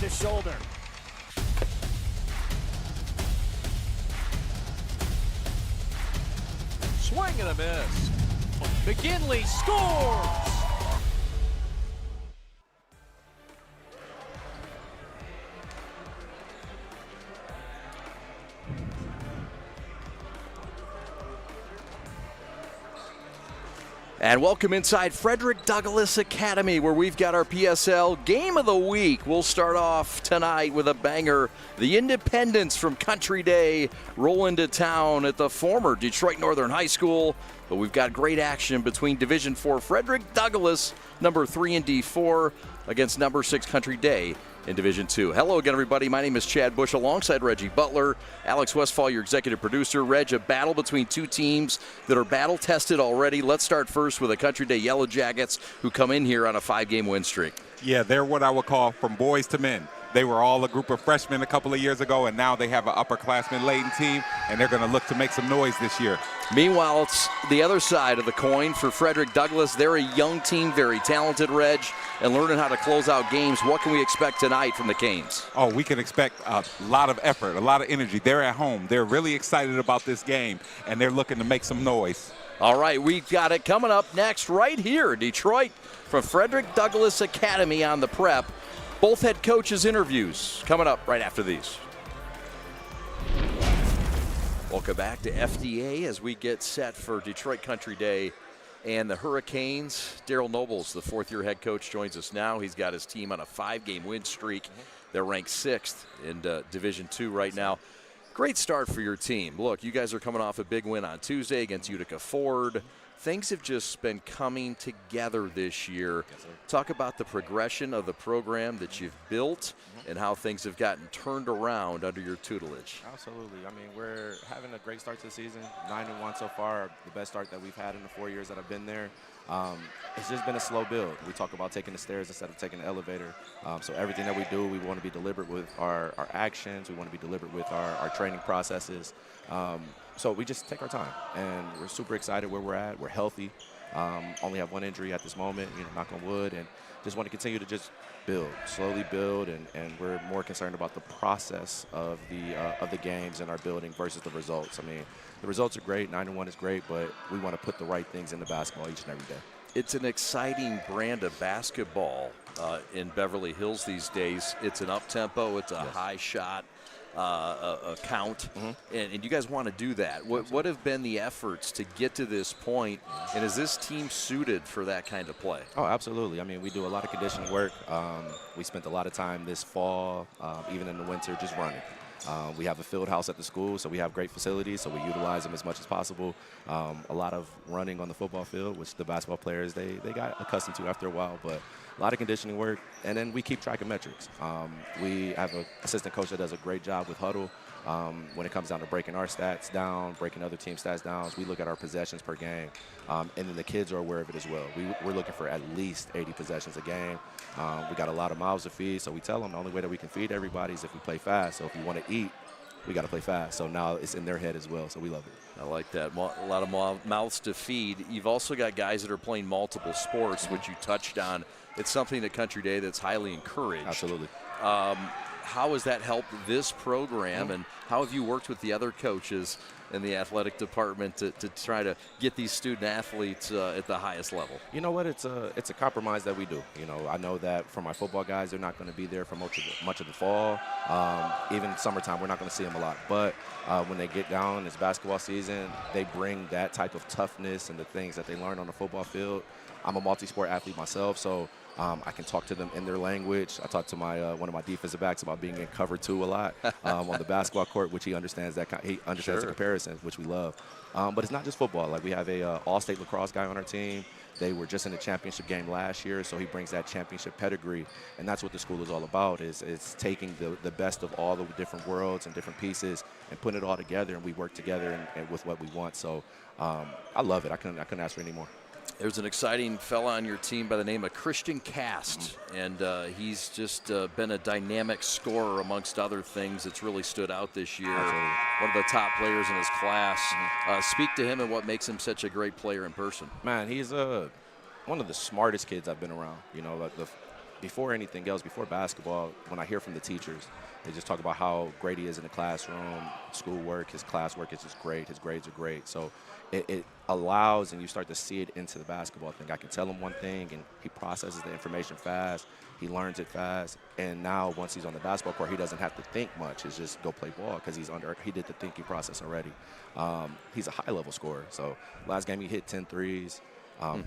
to shoulder. Swing and a miss. McGinley scores! And welcome inside Frederick Douglass Academy, where we've got our PSL Game of the Week. We'll start off tonight with a banger. The Independents from Country Day roll into town at the former Detroit Northern High School. But we've got great action between Division IV Frederick Douglass, number 3 in D4, against number 6 Country Day in Division II. Hello again, everybody. My name is Chad Bush alongside Reggie Butler, Alex Westfall, your executive producer. Reg, a battle between two teams that are battle-tested already. Let's start first with the Country Day Yellow Jackets, who come in here on a 5-game win streak. Yeah, they're what I would call from boys to men. They were all a group of freshmen a couple of years ago, and now they have an upperclassman-laden team, and they're going to look to make some noise this year. Meanwhile, it's the other side of the coin for Frederick Douglass. They're a young team, very talented, Reg, and learning how to close out games. What can we expect tonight from the Canes? Oh, we can expect a lot of effort, a lot of energy. They're at home. They're really excited about this game, and they're looking to make some noise. All right, we've got it coming up next right here, Detroit, from Frederick Douglass Academy on the PreP. Both head coaches' interviews coming up right after these. Welcome back to FDA as we get set for Detroit Country Day and the Hurricanes. Daryl Nobles, the fourth-year head coach, joins us now. He's got his team on a 5-game win streak. They're ranked 6th in Division II right now. Great start for your team. Look, you guys are coming off a big win on Tuesday against Utica Ford. Things have just been coming together this year. Yes, sir. Talk about the progression of the program that you've built and how things have gotten turned around under your tutelage. Absolutely. I mean, we're having a great start to the season. 9-1 so far, the best start that we've had in the 4 years that I've been there. It's just been a slow build. We talk about taking the stairs instead of taking the elevator. So everything that we do, we want to be deliberate with our actions. We want to be deliberate with our training processes. So we just take our time, and we're super excited where we're at. We're healthy. Only have one injury at this moment, knock on wood, and just want to continue to just build, slowly build, and we're more concerned about the process of the games and our building versus the results. I mean, the results are great, 9-1 is great, but we want to put the right things into basketball each and every day. It's an exciting brand of basketball in Beverly Hills these days. It's an up-tempo, it's a high shot count, and you guys want to do that. What have been the efforts to get to this point, and is this team suited for that kind of play? Oh, absolutely. I mean, we do a lot of conditioning work. We spent a lot of time this fall, even in the winter, just running. We have a field house at the school, so we have great facilities, so we utilize them as much as possible. A lot of running on the football field, which the basketball players, they got accustomed to after a while, but a lot of conditioning work, and then we keep track of metrics. We have an assistant coach that does a great job with huddle. When it comes down to breaking our stats down, breaking other team stats down, we look at our possessions per game, and then the kids are aware of it as well. We're looking for at least 80 possessions a game. We got a lot of mouths to feed, so we tell them the only way that we can feed everybody is if we play fast. So if we want to eat, we got to play fast. So now it's in their head as well, so we love it. I like that. A lot of mouths to feed. You've also got guys that are playing multiple sports, which you touched on. It's something at Country Day that's highly encouraged. Absolutely. How has that helped this program, and how have you worked with the other coaches in the athletic department to try to get these student athletes at the highest level? You know what? It's a compromise that we do. I know that for my football guys, they're not going to be there for much of the fall. Even summertime, we're not going to see them a lot. But when they get down, it's basketball season, they bring that type of toughness and the things that they learn on the football field. I'm a multi-sport athlete myself, so I can talk to them in their language. I talk to one of my defensive backs about being in cover 2 a lot on the basketball court, which he understands the comparison, which we love. But it's not just football. Like, we have a all-state lacrosse guy on our team. They were just in the championship game last year, so he brings that championship pedigree, and that's what the school is all about. Is taking the best of all the different worlds and different pieces and putting it all together, and we work together and with what we want. So I love it. I couldn't ask for any more. There's an exciting fella on your team by the name of Christian Cast, and he's just been a dynamic scorer amongst other things that's really stood out this year. Absolutely. One of the top players in his class. Speak to him and what makes him such a great player in person. Man, he's one of the smartest kids I've been around. before anything else, before basketball, when I hear from the teachers, they just talk about how great he is in the classroom, schoolwork, his classwork is just great, his grades are great. So it allows, and you start to see it into the basketball thing. I can tell him one thing, and he processes the information fast. He learns it fast, and now once he's on the basketball court, he doesn't have to think much. It's just go play ball because he did the thinking process already. He's a high-level scorer. So last game he hit 10 threes.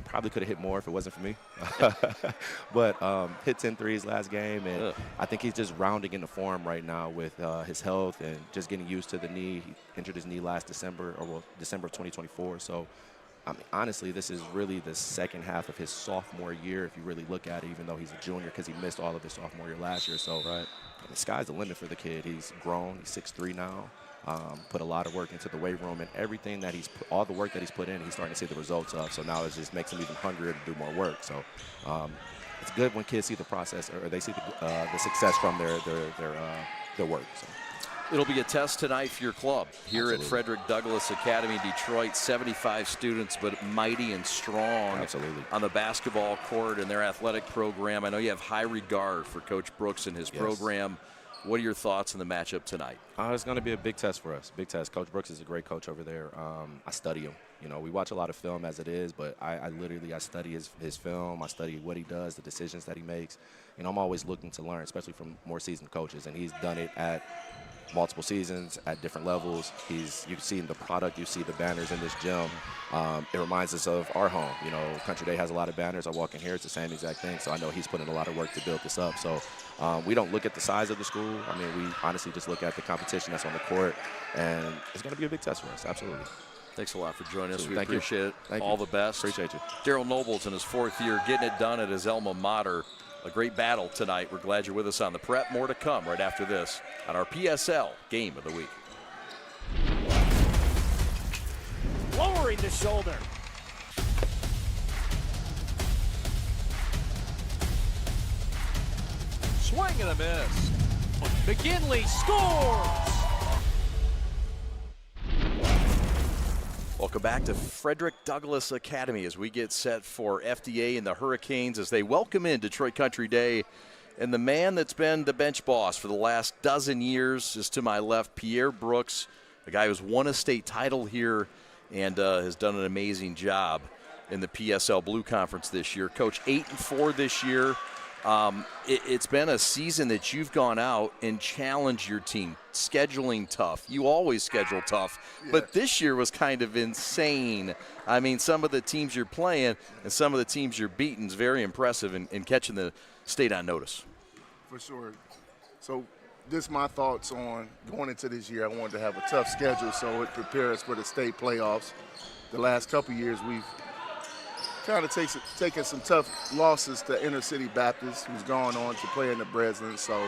Probably could have hit more if it wasn't for me. But hit 10 threes last game, and I think he's just rounding into form right now with his health and just getting used to the knee. He injured his knee last December, December of 2024. So, I mean, honestly, this is really the second half of his sophomore year, if you really look at it, even though he's a junior, because he missed all of his sophomore year last year. So the sky's the limit for the kid. He's grown. He's 6'3" now. Put a lot of work into the weight room, and everything that all the work that he's put in, he's starting to see the results of. So now it just makes him even hungrier to do more work. So it's good when kids see the process, or they see the success from their work. So. It'll be a test tonight for your club here Absolutely. at Frederick Douglass Academy, Detroit. 75 students, but mighty and strong. Absolutely. On the basketball court and their athletic program. I know you have high regard for Coach Brooks and his program. What are your thoughts on the matchup tonight? It's going to be a big test for us. Big test. Coach Brooks is a great coach over there. I study him. You know, we watch a lot of film as it is, but I literally study his film. I study what he does, the decisions that he makes. You know, I'm always looking to learn, especially from more seasoned coaches, and he's done it at multiple seasons at different levels. You can see in the product, you see the banners in this gym. It reminds us of our home. You know, Country Day has a lot of banners. I walk in here, it's the same exact thing. So I know he's putting a lot of work to build this up. So we don't look at the size of the school. I mean, we honestly just look at the competition that's on the court, and it's going to be a big test for us. Absolutely. Thanks a lot for joining us. We Thank you. appreciate it. Thank All you. the best. Appreciate you. Daryl Noble's in his 4th year, getting it done at his alma mater. A great battle tonight. We're glad you're with us on the Prep. More to come right after this on our PSL Game of the Week. Lowering the shoulder. Swing and a miss. McGinley scores. Welcome back to Frederick Douglass Academy as we get set for FDA and the Hurricanes as they welcome in Detroit Country Day. And the man that's been the bench boss for the last dozen years is to my left, Pierre Brooks, a guy who's won a state title here and has done an amazing job in the PSL Blue Conference this year. Coach, 8-4 this year. It's been a season that you've gone out and challenged your team, scheduling tough. You always schedule tough, but this year was kind of insane. I mean, some of the teams you're playing and some of the teams you're beating is very impressive in catching the state on notice. For sure. So this is my thoughts on going into this year. I wanted to have a tough schedule so it prepares us for the state playoffs. The last couple years we've kind of taken some tough losses to Inner City Baptist, who's gone on to play in the Breslin. So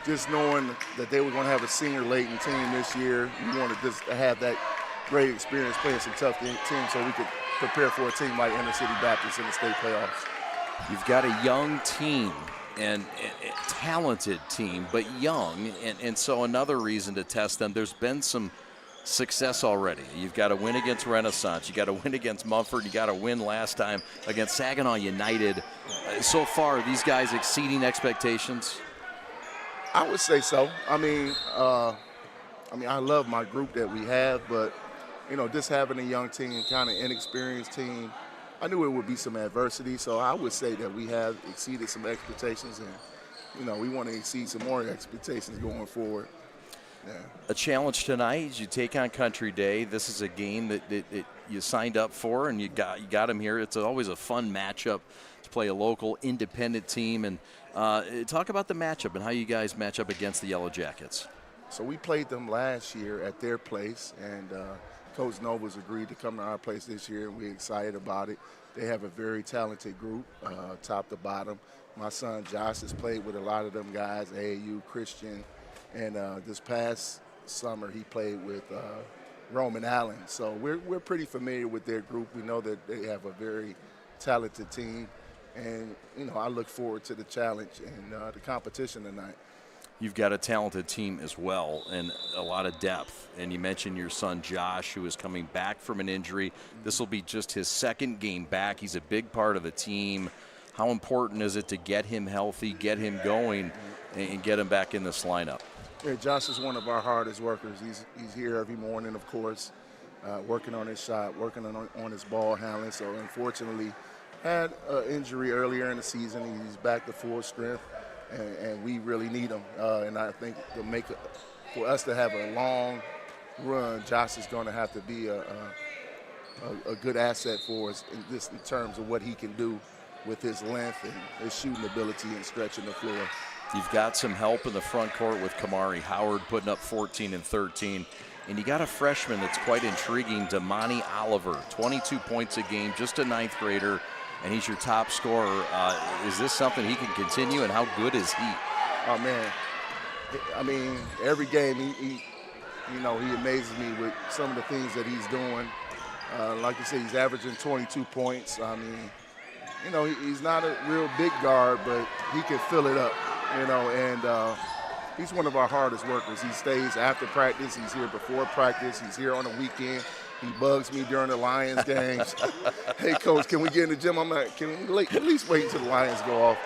just knowing that they were going to have a senior Layton team this year, we wanted just to have that great experience playing some tough teams so we could prepare for a team like Inner City Baptist in the state playoffs. You've got a young team and a talented team, but young, and so another reason to test them. There's been some success already. You've got to win against Renaissance. You got to win against Mumford. You got to win last time against Saginaw United. So far, are these guys exceeding expectations? I would say so. I mean, I love my group that we have, but you know, just having a young team, kind of inexperienced team, I knew it would be some adversity. So I would say that we have exceeded some expectations, and you know, we want to exceed some more expectations going forward. Yeah. A challenge tonight as you take on Country Day. This is a game that you signed up for, and you got them here. It's always a fun matchup to play a local independent team. And talk about the matchup and how you guys match up against the Yellow Jackets. So we played them last year at their place, and Coach Nova's agreed to come to our place this year, and we're excited about it. They have a very talented group, top to bottom. My son Josh has played with a lot of them guys, AAU, Christian. And this past summer, he played with Roman Allen. So we're pretty familiar with their group. We know that they have a very talented team. And, you know, I look forward to the challenge and the competition tonight. You've got a talented team as well and a lot of depth. And you mentioned your son Josh, who is coming back from an injury. This will be just his second game back. He's a big part of the team. How important is it to get him healthy, get him going, and get him back in this lineup? Yeah, Josh is one of our hardest workers. He's here every morning, of course, working on his shot, working on his ball handling. So unfortunately, had an injury earlier in the season. He's back to full strength, and we really need him. And I think for us to have a long run, Josh is going to have to be a good asset for us in terms of what he can do with his length and his shooting ability and stretching the floor. You've got some help in the front court with Kamari Howard putting up 14 and 13. And you got a freshman that's quite intriguing, Damani Oliver, 22 points a game, just a ninth grader, and he's your top scorer. Is this something he can continue, and how good is he? Oh, man. I mean, every game he amazes me with some of the things that he's doing. Like you said, he's averaging 22 points. I mean, he's not a real big guard, but he can fill it up, and he's one of our hardest workers. He stays after practice. He's here before practice. He's here on the weekend. He bugs me during the Lions games. Hey, Coach, can we get in the gym? I'm like, can we at least wait until the Lions go off?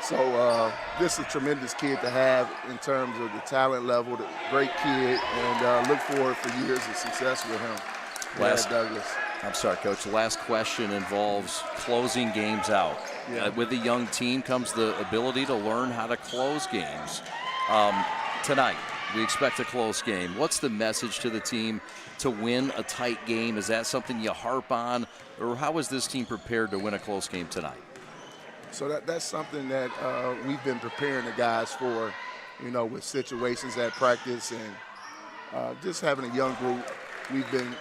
So this is a tremendous kid to have in terms of the talent level, the great kid, and look forward for years of success with him. Douglass. I'm sorry, Coach. The last question involves closing games out. Yeah. With a young team comes the ability to learn how to close games. Tonight, we expect a close game. What's the message to the team to win a tight game? Is that something you harp on, or how is this team prepared to win a close game tonight? So that's something that we've been preparing the guys for, with situations at practice and just having a young group. We've been,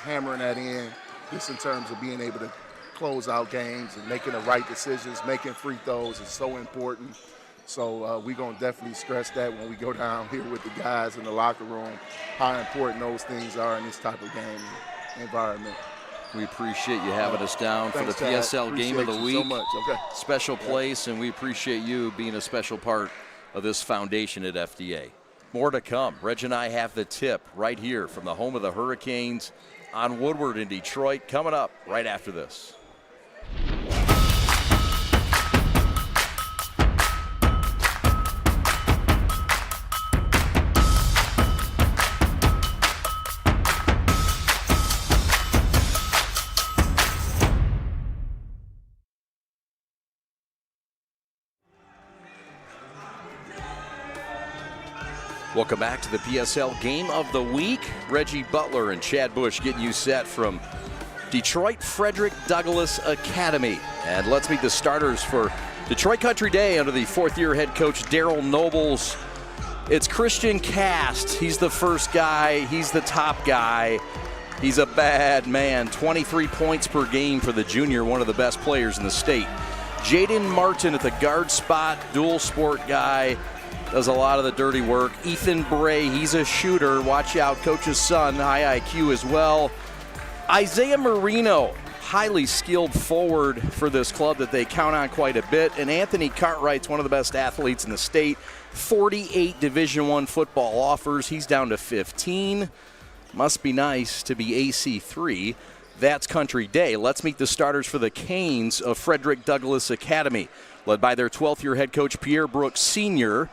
hammering that in just in terms of being able to close out games and making the right decisions, making free throws is so important. So we're going to definitely stress that when we go down here with the guys in the locker room, how important those things are in this type of game environment. We appreciate you having us down for the Thanks, PSL Game of the Week. So much. Okay. Special place, and we appreciate you being a special part of this foundation at FDA. More to come. Reg and I have the tip right here from the home of the Hurricanes on Woodward in Detroit, coming up right after this. Welcome back to the PSL Game of the Week. Reggie Butler and Chad Bush getting you set from Detroit Frederick Douglass Academy. And let's meet the starters for Detroit Country Day under the fourth-year head coach Daryl Nobles. It's Christian Cast. He's the first guy. He's the top guy. He's a bad man. 23 points per game for the junior, one of the best players in the state. Jaden Martin at the guard spot, dual sport guy. Does a lot of the dirty work. Ethan Bray, he's a shooter. Watch out, coach's son, high IQ as well. Isaiah Marino, highly skilled forward for this club that they count on quite a bit. And Anthony Cartwright's one of the best athletes in the state. 48 Division I football offers. He's down to 15. Must be nice to be AC3. That's Country Day. Let's meet the starters for the Canes of Frederick Douglass Academy, led by their 12th-year head coach Pierre Brooks Sr.,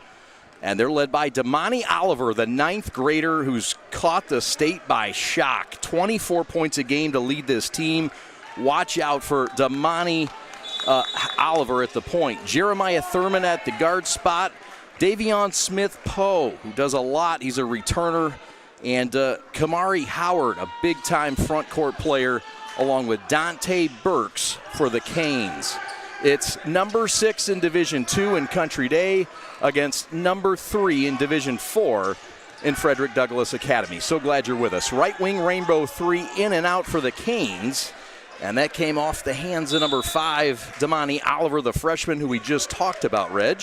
and they're led by Damani Oliver, the ninth grader who's caught the state by shock. 24 points a game to lead this team. Watch out for Damani Oliver at the point. Jeremiah Thurman at the guard spot. Davion Smith-Poe, who does a lot. He's a returner. And Kamari Howard, a big-time front court player, along with Dante Burks for the Canes. It's number 6 in Division II in Country Day against number 3 in Division 4 in Frederick Douglass Academy. So glad you're with us. Right wing Rainbow 3 in and out for the Canes. And that came off the hands of number 5, Damani Oliver, the freshman who we just talked about, Reg.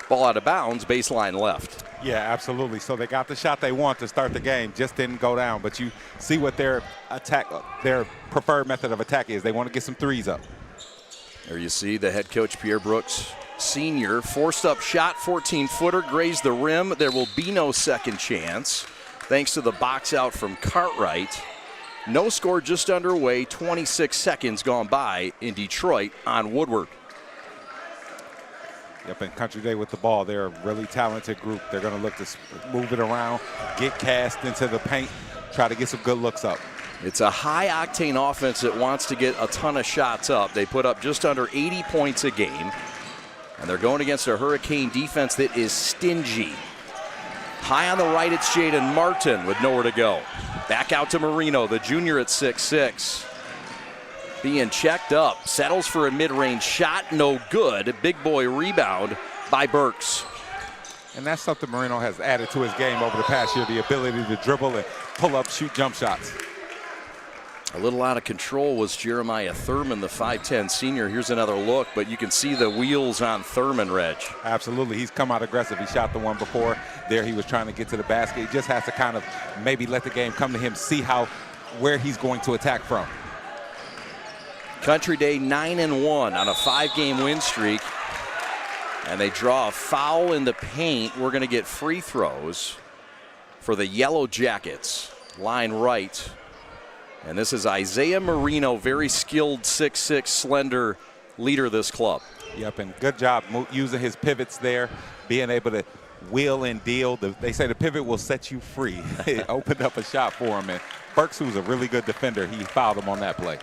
Ball out of bounds, baseline left. Yeah, absolutely. So they got the shot they want to start the game, just didn't go down. But you see what their preferred method of attack is. They want to get some threes up. There you see the head coach, Pierre Brooks Sr. Forced up shot, 14-footer, grazed the rim. There will be no second chance, thanks to the box out from Cartwright. No score just underway, 26 seconds gone by in Detroit on Woodward. Yep, and Country Day with the ball, they're a really talented group. They're going to look to move it around, get cast into the paint, try to get some good looks up. It's a high-octane offense that wants to get a ton of shots up. They put up just under 80 points a game, and they're going against a Hurricane defense that is stingy. High on the right, it's Jaden Martin with nowhere to go. Back out to Marino, the junior at 6'6". Being checked up, settles for a mid-range shot, no good. Big boy rebound by Burks. And that's something Marino has added to his game over the past year, the ability to dribble and pull up, shoot jump shots. A little out of control was Jeremiah Thurman, the 5'10 senior. Here's another look, but you can see the wheels on Thurman, Reg. Absolutely. He's come out aggressive. He shot the one before. There he was trying to get to the basket. He just has to kind of maybe let the game come to him, see where he's going to attack from. Country Day 9-1 on a 5-game win streak. And they draw a foul in the paint. We're going to get free throws for the Yellow Jackets. Line right. And this is Isaiah Marino, very skilled 6'6", slender leader of this club. Yep, and good job using his pivots there, being able to wheel and deal. They say the pivot will set you free. It opened up a shot for him. And Burks, who's a really good defender, he fouled him on that play.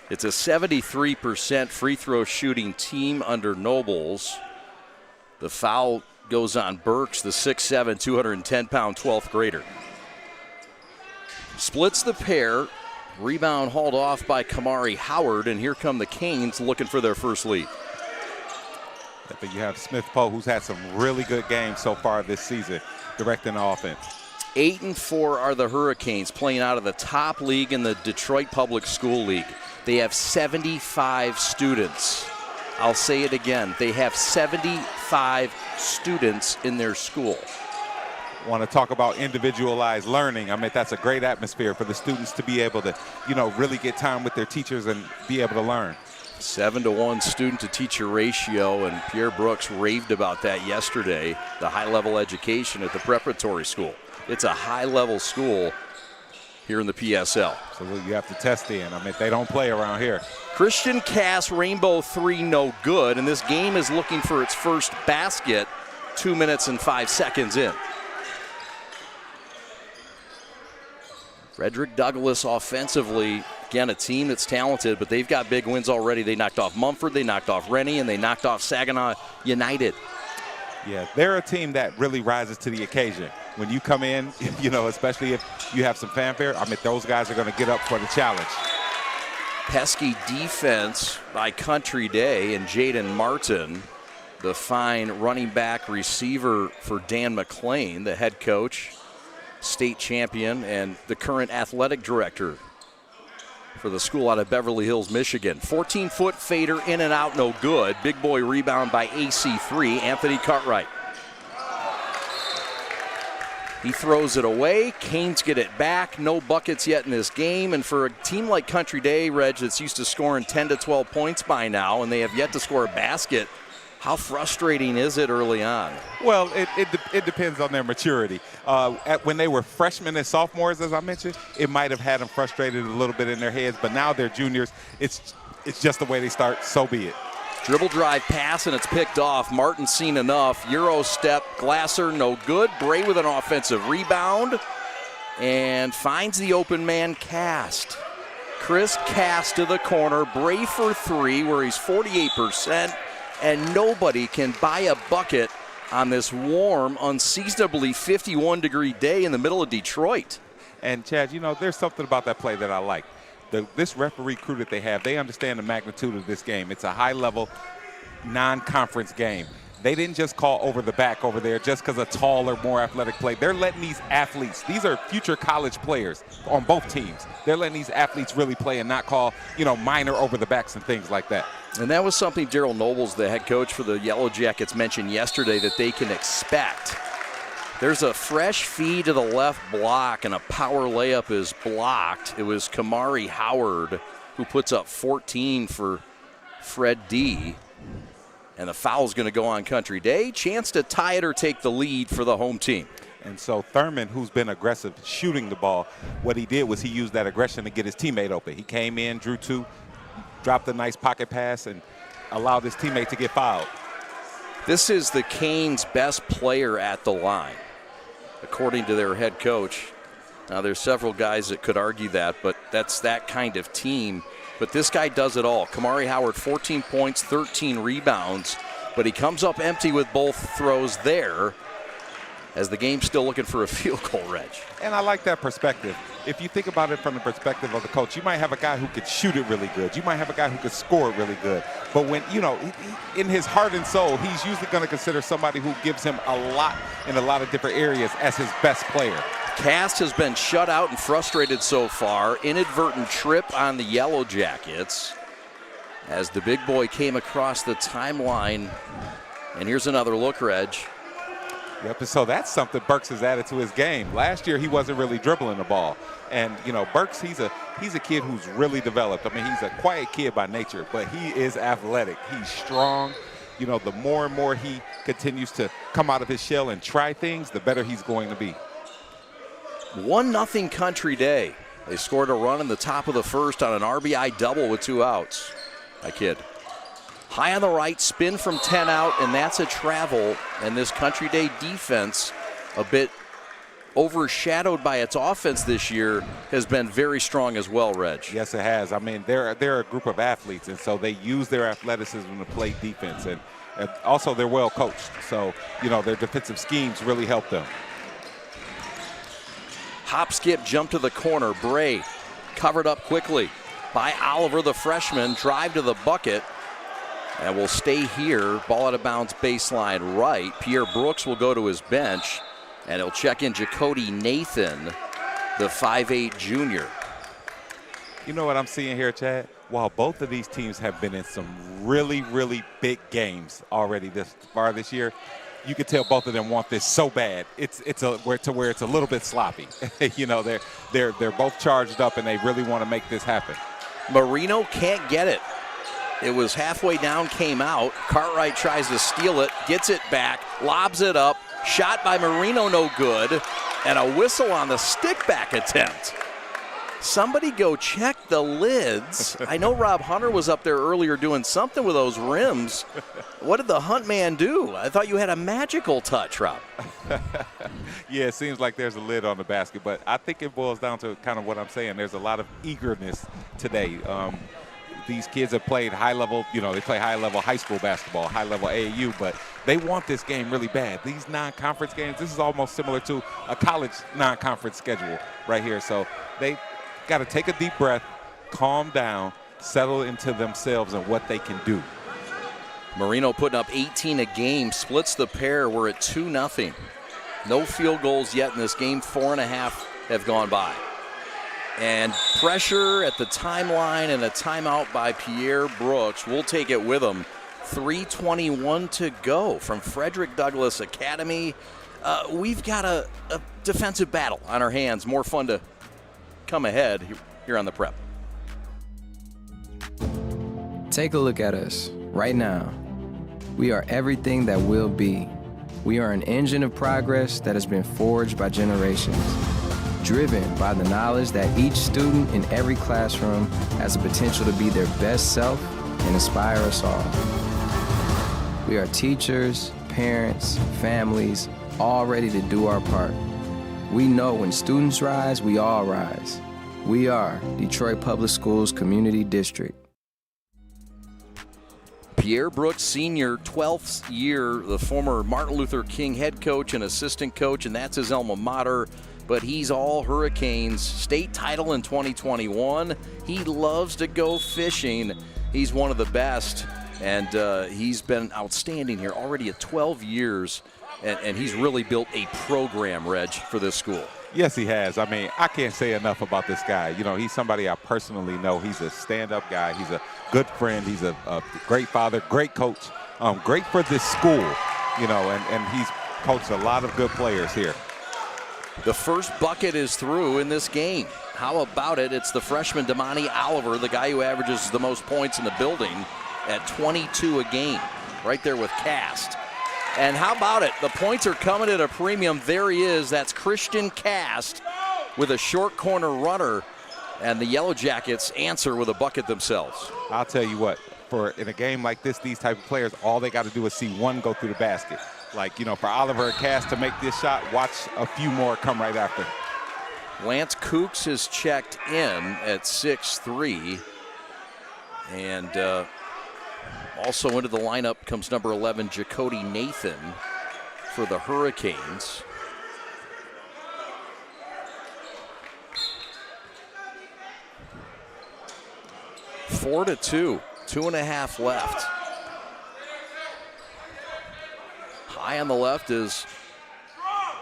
It's a 73% free throw shooting team under Nobles. The foul goes on Burks, the 6'7", 210-pound 12th grader. Splits the pair. Rebound hauled off by Kamari Howard, and here come the Canes looking for their first lead. But you have Smith Poe, who's had some really good games so far this season, directing the offense. 8-4 are the Hurricanes, playing out of the top league in the Detroit Public School League. They have 75 students. I'll say it again. They have 75 students in their school. Want to talk about individualized learning. I mean, that's a great atmosphere for the students to be able to, really get time with their teachers and be able to learn. 7-to-1 student-to-teacher ratio, and Pierre Brooks raved about that yesterday, the high-level education at the preparatory school. It's a high-level school here in the PSL. So you have to test in. I mean, they don't play around here. Christian Cass, rainbow three, no good, and this game is looking for its first basket 2 minutes and 5 seconds in. Frederick Douglass offensively, again, a team that's talented, but they've got big wins already. They knocked off Mumford, they knocked off Rennie, and they knocked off Saginaw United. Yeah, they're a team that really rises to the occasion. When you come in, especially if you have some fanfare, I mean, those guys are going to get up for the challenge. Pesky defense by Country Day and Jaden Martin, the fine running back receiver for Dan McLean, the head coach, state champion, and the current athletic director for the school out of Beverly Hills, Michigan. 14-foot fader in and out, no good. Big boy rebound by AC3, Anthony Cartwright. He throws it away. Canes get it back. No buckets yet in this game. And for a team like Country Day, Reg, that's used to scoring 10 to 12 points by now, and they have yet to score a basket, how frustrating is it early on? Well, it depends on their maturity. When they were freshmen and sophomores, as I mentioned, it might have had them frustrated a little bit in their heads. But now they're juniors. It's just the way they start, so be it. Dribble drive pass, and it's picked off. Martin seen enough. Euro step, Glasser, no good. Bray with an offensive rebound and finds the open man, Cast. Chris Cast to the corner. Bray for three, where he's 48%. And nobody can buy a bucket on this warm, unseasonably 51-degree day in the middle of Detroit. And, Chad, there's something about that play that I like. This referee crew that they have, they understand the magnitude of this game. It's a high-level, non-conference game. They didn't just call over the back over there just because a taller, more athletic play. They're letting these athletes, these are future college players on both teams. They're letting these athletes really play and not call, minor over the backs and things like that. And that was something Daryl Nobles, the head coach for the Yellow Jackets, mentioned yesterday that they can expect. There's a fresh feed to the left block, and a power layup is blocked. It was Kamari Howard who puts up 14 for Fred D. And the foul's going to go on Country Day. Chance to tie it or take the lead for the home team. And so Thurman, who's been aggressive shooting the ball, what he did was he used that aggression to get his teammate open. He came in, drew two, dropped a nice pocket pass, and allowed his teammate to get fouled. This is the Canes' best player at the line, according to their head coach. Now, there's several guys that could argue that, but that's that kind of team. But this guy does it all. Kamari Howard, 14 points, 13 rebounds, but he comes up empty with both throws there as the game's still looking for a field goal, Reg. And I like that perspective. If you think about it from the perspective of the coach, you might have a guy who could shoot it really good. You might have a guy who could score it really good. But when, in his heart and soul, he's usually going to consider somebody who gives him a lot in a lot of different areas as his best player. Cast has been shut out and frustrated so far. Inadvertent trip on the Yellow Jackets as the big boy came across the timeline. And here's another look, Reg. Yep, so that's something Burks has added to his game. Last year, he wasn't really dribbling the ball. And, Burks, he's a kid who's really developed. I mean, he's a quiet kid by nature, but he is athletic. He's strong. The more and more he continues to come out of his shell and try things, the better he's going to be. 1-0 Country Day. They scored a run in the top of the first on an RBI double with 2 outs. I kid. High on the right, spin from 10 out, and that's a travel. And this Country Day defense, a bit overshadowed by its offense this year, has been very strong as well, Reg. Yes, it has. I mean, they're a group of athletes, and so they use their athleticism to play defense. And also they're well coached. So, their defensive schemes really help them. Hop, skip, jump to the corner. Bray covered up quickly by Oliver, the freshman. Drive to the bucket. And will stay here. Ball out of bounds baseline right. Pierre Brooks will go to his bench. And he'll check in Jacody Nathan, the 5'8 junior. You know what I'm seeing here, Chad? While both of these teams have been in some really, really big games already this far this year, you can tell both of them want this so bad. It's where it's a little bit sloppy. They're both charged up and they really want to make this happen. Marino can't get it. It was halfway down, came out. Cartwright tries to steal it, gets it back, lobs it up. Shot by Marino, no good. And a whistle on the stick back attempt. Somebody go check the lids. I know Rob Hunter was up there earlier doing something with those rims. What did the Hunt man do? I thought you had a magical touch, Rob. Yeah, it seems like there's a lid on the basket, but I think it boils down to kind of what I'm saying. There's a lot of eagerness today. These kids have played high-level, they play high-level high school basketball, high-level AAU, but they want this game really bad. These non-conference games, this is almost similar to a college non-conference schedule right here. So they got to take a deep breath, calm down, settle into themselves and what they can do. Marino putting up 18 a game, splits the pair. We're at 2-0. No field goals yet in this game. 4.5 have gone by. And pressure at the timeline and a timeout by Pierre Brooks. We'll take it with him. 3:21 to go from Frederick Douglass Academy. We've got a defensive battle on our hands. More fun to come ahead here on the Prep. Take a look at us right now. We are everything that will be. We are an engine of progress that has been forged by generations, driven by the knowledge that each student in every classroom has the potential to be their best self and inspire us all. We are teachers, parents, families, all ready to do our part. We know when students rise, we all rise. We are Detroit Public Schools Community District. Pierre Brooks, senior, 12th year, the former Martin Luther King head coach and assistant coach, and that's his alma mater. But he's all Hurricanes. State title in 2021. He loves to go fishing. He's one of the best, and he's been outstanding here already at 12 years, and he's really built a program, Reg, for this school. Yes, he has. I mean, I can't say enough about this guy. He's somebody I personally know. He's a stand-up guy. He's a good friend. He's a great father, great coach, great for this school, and he's coached a lot of good players here. The first bucket is through in this game. How about it? It's the freshman Damani Oliver, the guy who averages the most points in the building at 22 a game, right there with Cast. And how about it? The points are coming at a premium. There he is. That's Christian Cast with a short corner runner. And the Yellow Jackets answer with a bucket themselves. I'll tell you what, in a game like this, these type of players, all they got to do is see one go through the basket. Like, for Oliver Cass to make this shot, watch a few more come right after. Lance Kooks is checked in at 6'3". And also into the lineup comes number 11, Jacody Nathan for the Hurricanes. Four to 2, 2.5 left. High on the left is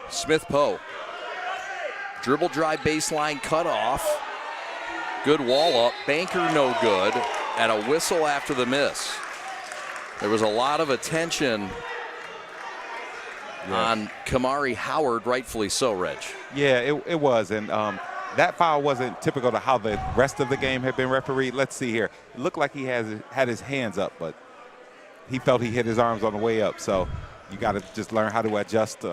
Smith-Poe. Dribble drive baseline cut off. Good wall up. Banker no good. And a whistle after the miss. There was a lot of attention on Kamari Howard, rightfully so, Reg. Yeah, it was. And that foul wasn't typical to how the rest of the game had been refereed. Let's see here. It looked like he had his hands up, but he felt he hit his arms on the way up. So you got to just learn how to adjust.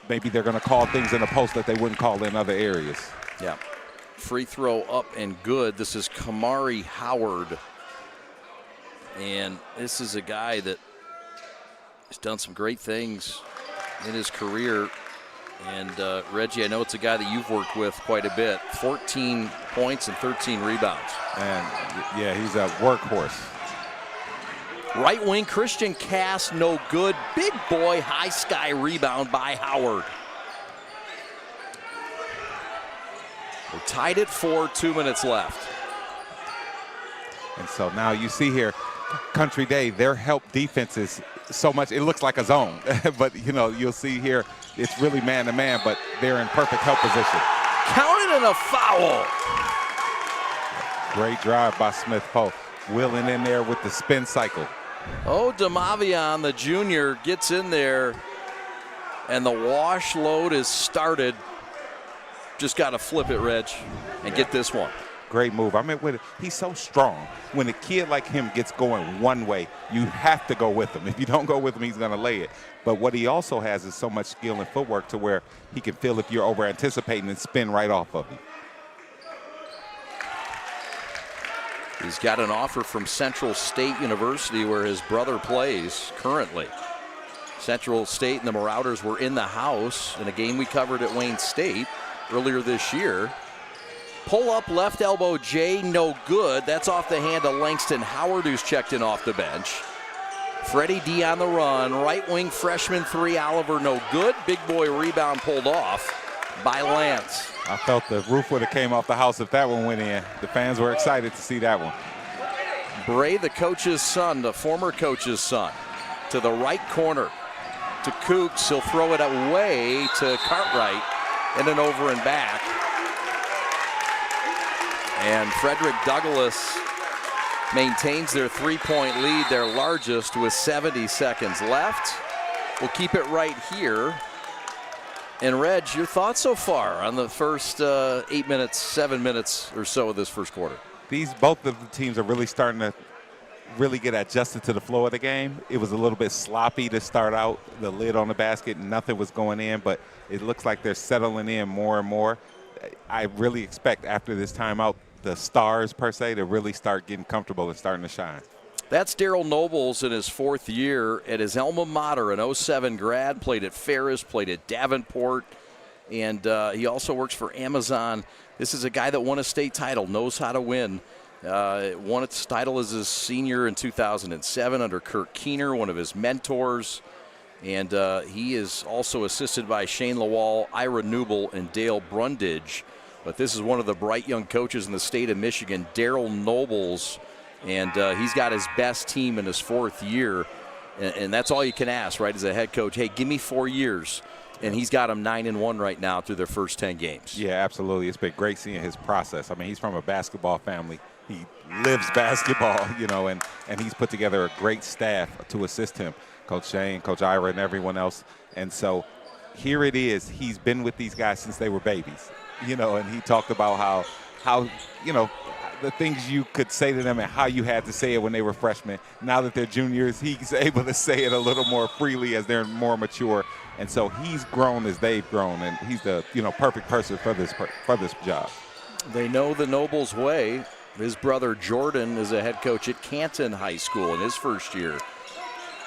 Maybe they're going to call things in the post that they wouldn't call in other areas. Yeah. Free throw up and good. This is Kamari Howard. And this is a guy that has done some great things in his career. And Reggie, I know it's a guy that you've worked with quite a bit. 14 points and 13 rebounds. And yeah, he's a workhorse. Right wing, Christian Cass, no good. Big boy, high sky rebound by Howard. We're tied at 4, 2 minutes left. And so now you see here, Country Day, their help defense is so much, it looks like a zone. But, you'll see here, it's really man-to-man, but they're in perfect help position. Counted and a foul. Great drive by Smith-Poe. Wheeling in there with the spin cycle. Oh, Demavion, the junior, gets in there, and the wash load is started. Just got to flip it, Reg, and get this one. Great move. I mean, he's so strong. When a kid like him gets going one way, you have to go with him. If you don't go with him, he's going to lay it. But what he also has is so much skill and footwork to where he can feel if you're over-anticipating and spin right off of you. He's got an offer from Central State University where his brother plays currently. Central State and the Marauders were in the house in a game we covered at Wayne State earlier this year. Pull up left elbow J, no good. That's off the hand of Langston Howard, who's checked in off the bench. Freddie D on the run. Right wing freshman 3, Oliver, no good. Big boy rebound pulled off by Lance. I felt the roof would have came off the house if that one went in. The fans were excited to see that one. Bray, the coach's son, the former coach's son, to the right corner to Kooks. He'll throw it away to Cartwright and an over and back. And Frederick Douglass maintains their 3-point lead, their largest, with 70 seconds left. We'll keep it right here. And Reg, your thoughts so far on the first 8 minutes, 7 minutes or so of this first quarter? Both of the teams are really starting to really get adjusted to the flow of the game. It was a little bit sloppy to start out, the lid on the basket, nothing was going in, but it looks like they're settling in more and more. I really expect after this timeout, the stars per se, to really start getting comfortable and starting to shine. That's Daryl Nobles in his 4th year at his alma mater, an 07 grad, played at Ferris, played at Davenport, and he also works for Amazon. This is a guy that won a state title, knows how to win. Won its title as his senior in 2007 under Kirk Keener, one of his mentors. And he is also assisted by Shane Lawal, Ira Newble, and Dale Brundage. But this is one of the bright young coaches in the state of Michigan, Daryl Nobles. And he's got his best team in his 4th year. And that's all you can ask, right, as a head coach. Hey, give me 4 years. And he's got them 9-1 right now through their first 10 games. Yeah, absolutely. It's been great seeing his process. I mean, he's from a basketball family. He lives basketball, and he's put together a great staff to assist him. Coach Shane, Coach Ira, and everyone else. And so here it is. He's been with these guys since they were babies, and he talked about how the things you could say to them and how you had to say it when they were freshmen. Now that they're juniors, he's able to say it a little more freely as they're more mature. And so he's grown as they've grown, and he's the perfect person for this job. They know the Nobles way. His brother Jordan is a head coach at Canton High School in his first year.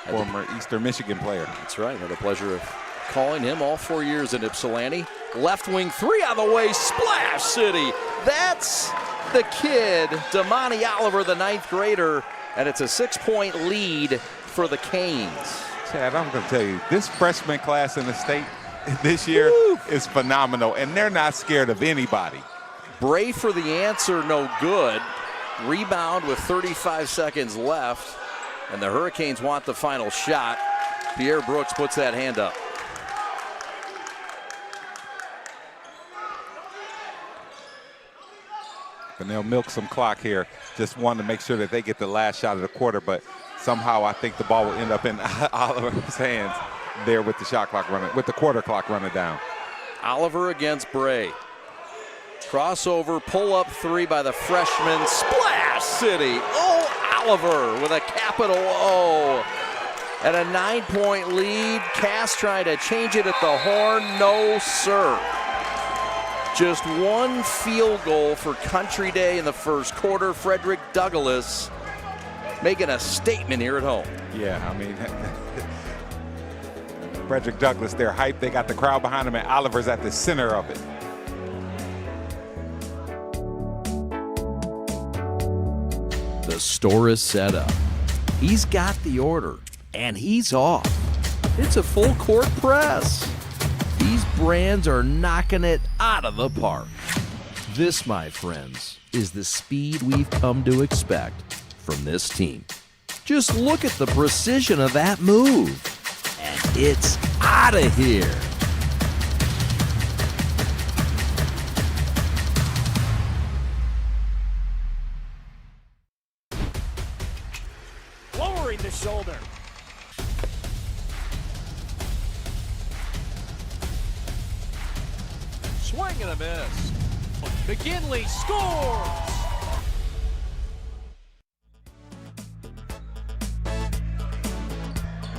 Former Eastern Michigan player. That's right. Had the pleasure of calling him all 4 years in Ypsilanti. Left wing three on the way. Splash City. That's the kid, Damani Oliver, the 9th grader. And it's a 6-point lead for the Canes. Chad, I'm going to tell you, this freshman class in the state this year is phenomenal, and they're not scared of anybody. Bray for the answer, no good. Rebound with 35 seconds left, and the Hurricanes want the final shot. Pierre Brooks puts that hand up. And they'll milk some clock here. Just wanted to make sure that they get the last shot of the quarter, but somehow I think the ball will end up in Oliver's hands there with the shot clock running, with the quarter clock running down. Oliver against Bray. Crossover, pull-up three by the freshman. Splash City. Oh, Oliver with a capital O. And a 9-point lead. Cass trying to change it at the horn. No, sir. Just one field goal for Country Day in the first quarter. Frederick Douglass making a statement here at home. Yeah, I mean, Frederick Douglass, they're hyped. They got the crowd behind him, and Oliver's at the center of it. The store is set up. He's got the order, and he's off. It's a full court press. These brands are knocking it out of the park. This, my friends, is the speed we've come to expect from this team. Just look at the precision of that move. And it's out of here. Lowering the shoulder. Swing and a miss. McGinley scores.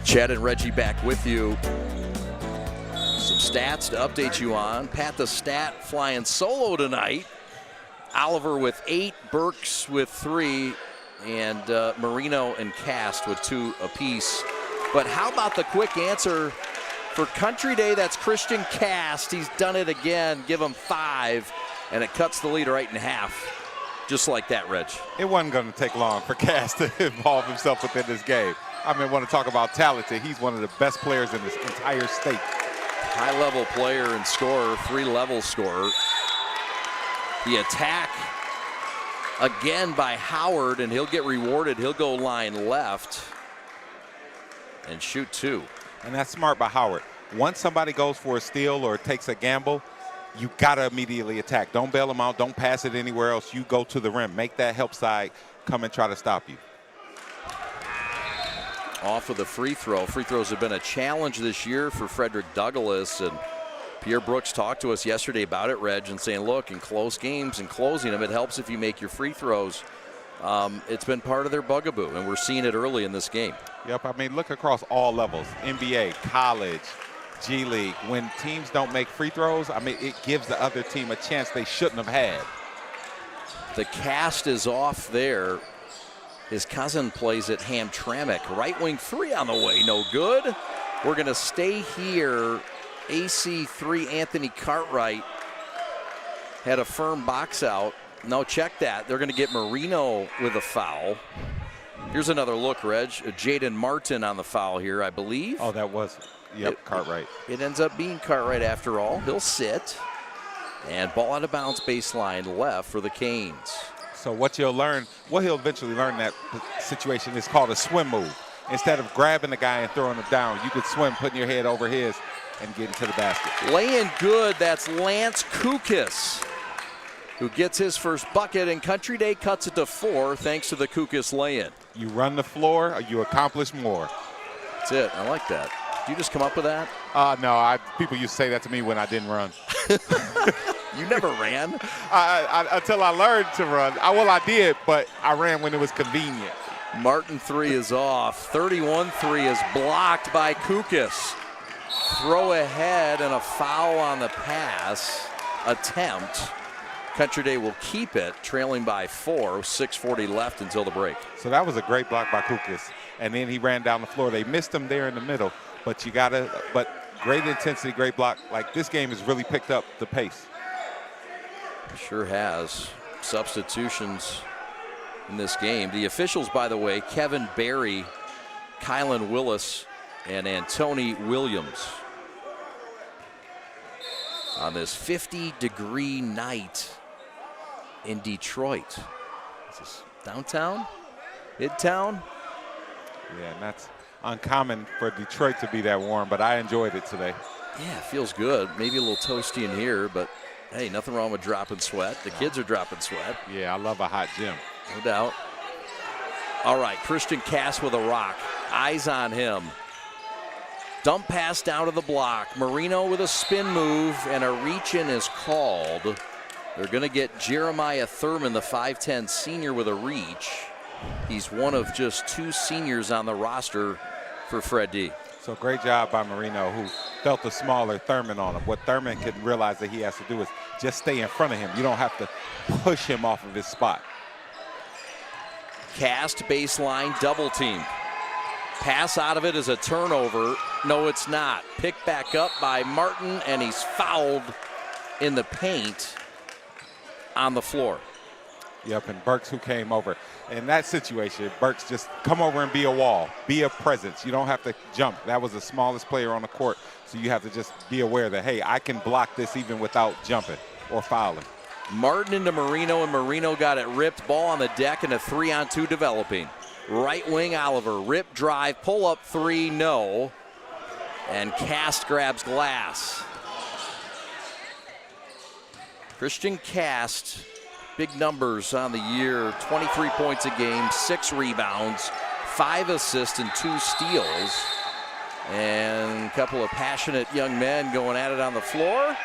Chad and Reggie back with you. Some stats to update you on. Pat the Stat flying solo tonight. Oliver with 8, Burks with 3, and Marino and Cast with 2 apiece. But how about the quick answer for Country Day? That's Christian Cast. He's done it again. Give him 5, and it cuts the lead right in half. Just like that, Reg. It wasn't going to take long for Cass to involve himself within this game. I mean, want to talk about talented. He's one of the best players in this entire state. High-level player and scorer, 3-level scorer. The attack again by Howard, and he'll get rewarded. He'll go line left and shoot 2. And that's smart by Howard. Once somebody goes for a steal or takes a gamble, you got to immediately attack. Don't bail them out. Don't pass it anywhere else. You go to the rim. Make that help side come and try to stop you. Off with a free throw. Free throws have been a challenge this year for Frederick Douglass, and Pierre Brooks talked to us yesterday about it, Reg, and saying, look, in close games and closing them, it helps if you make your free throws. It's been part of their bugaboo, and we're seeing it early in this game. Yep, I mean, look across all levels, NBA, college, G League. When teams don't make free throws, I mean, it gives the other team a chance they shouldn't have had. The cast is off there. His cousin plays at Hamtramck. Right wing 3 on the way, no good. We're going to stay here. AC3 Anthony Cartwright had a firm box out. No, check that. They're going to get Marino with a foul. Here's another look, Reg. Jaden Martin on the foul here, I believe. Oh, that was, yep, Cartwright. It ends up being Cartwright after all. He'll sit. And ball out of bounds baseline left for the Canes. So what he'll eventually learn in that situation is called a swim move. Instead of grabbing the guy and throwing him down, you could swim, putting your head over his and get into the basket. Laying good, that's Lance Kukas, who gets his first bucket, and Country Day cuts it to 4 thanks to the Kukas lay-in. You run the floor, you accomplish more. That's it. I like that. Did you just come up with that? No, people used to say that to me when I didn't run. You never ran? Until I learned to run. I did, but I ran when it was convenient. Martin 3 is off. 31-3 is blocked by Kukas. Throw ahead and a foul on the pass attempt. Country Day will keep it, trailing by 4, 6:40 left until the break. So that was a great block by Kukas. And then he ran down the floor. They missed him there in the middle, but great intensity, great block. Like, this game has really picked up the pace. Sure has. Substitutions in this game. The officials, by the way, Kevin Barry, Kylan Willis, and Antony Williams. On this 50-degree night in Detroit. Is this downtown? Midtown? Yeah, and that's uncommon for Detroit to be that warm, but I enjoyed it today. Yeah, it feels good. Maybe a little toasty in here, but hey, nothing wrong with dropping sweat. The kids are dropping sweat. Yeah, I love a hot gym. No doubt. All right, Christian Cass with a rock. Eyes on him. Dump pass down to the block. Marino with a spin move, and a reach-in is called. They're going to get Jeremiah Thurman, the 5'10 senior, with a reach. He's one of just 2 seniors on the roster for Fred D. So great job by Marino, who felt the smaller Thurman on him. What Thurman can realize that he has to do is just stay in front of him. You don't have to push him off of his spot. Cast baseline double team. Pass out of it is a turnover. No, it's not. Picked back up by Martin, and he's fouled in the paint on the floor. Yep, and Burks, who came over. In that situation, Burks just come over and be a wall, be a presence. You don't have to jump. That was the smallest player on the court, so you have to just be aware that, hey, I can block this even without jumping or fouling. Martin into Marino, and Marino got it ripped. Ball on the deck, and a 3-on-2 developing. Right wing Oliver, rip drive, pull up 3, no. And Cast grabs glass. Christian Cast, big numbers on the year, 23 points a game, 6 rebounds, 5 assists, and 2 steals. And a couple of passionate young men going at it on the floor.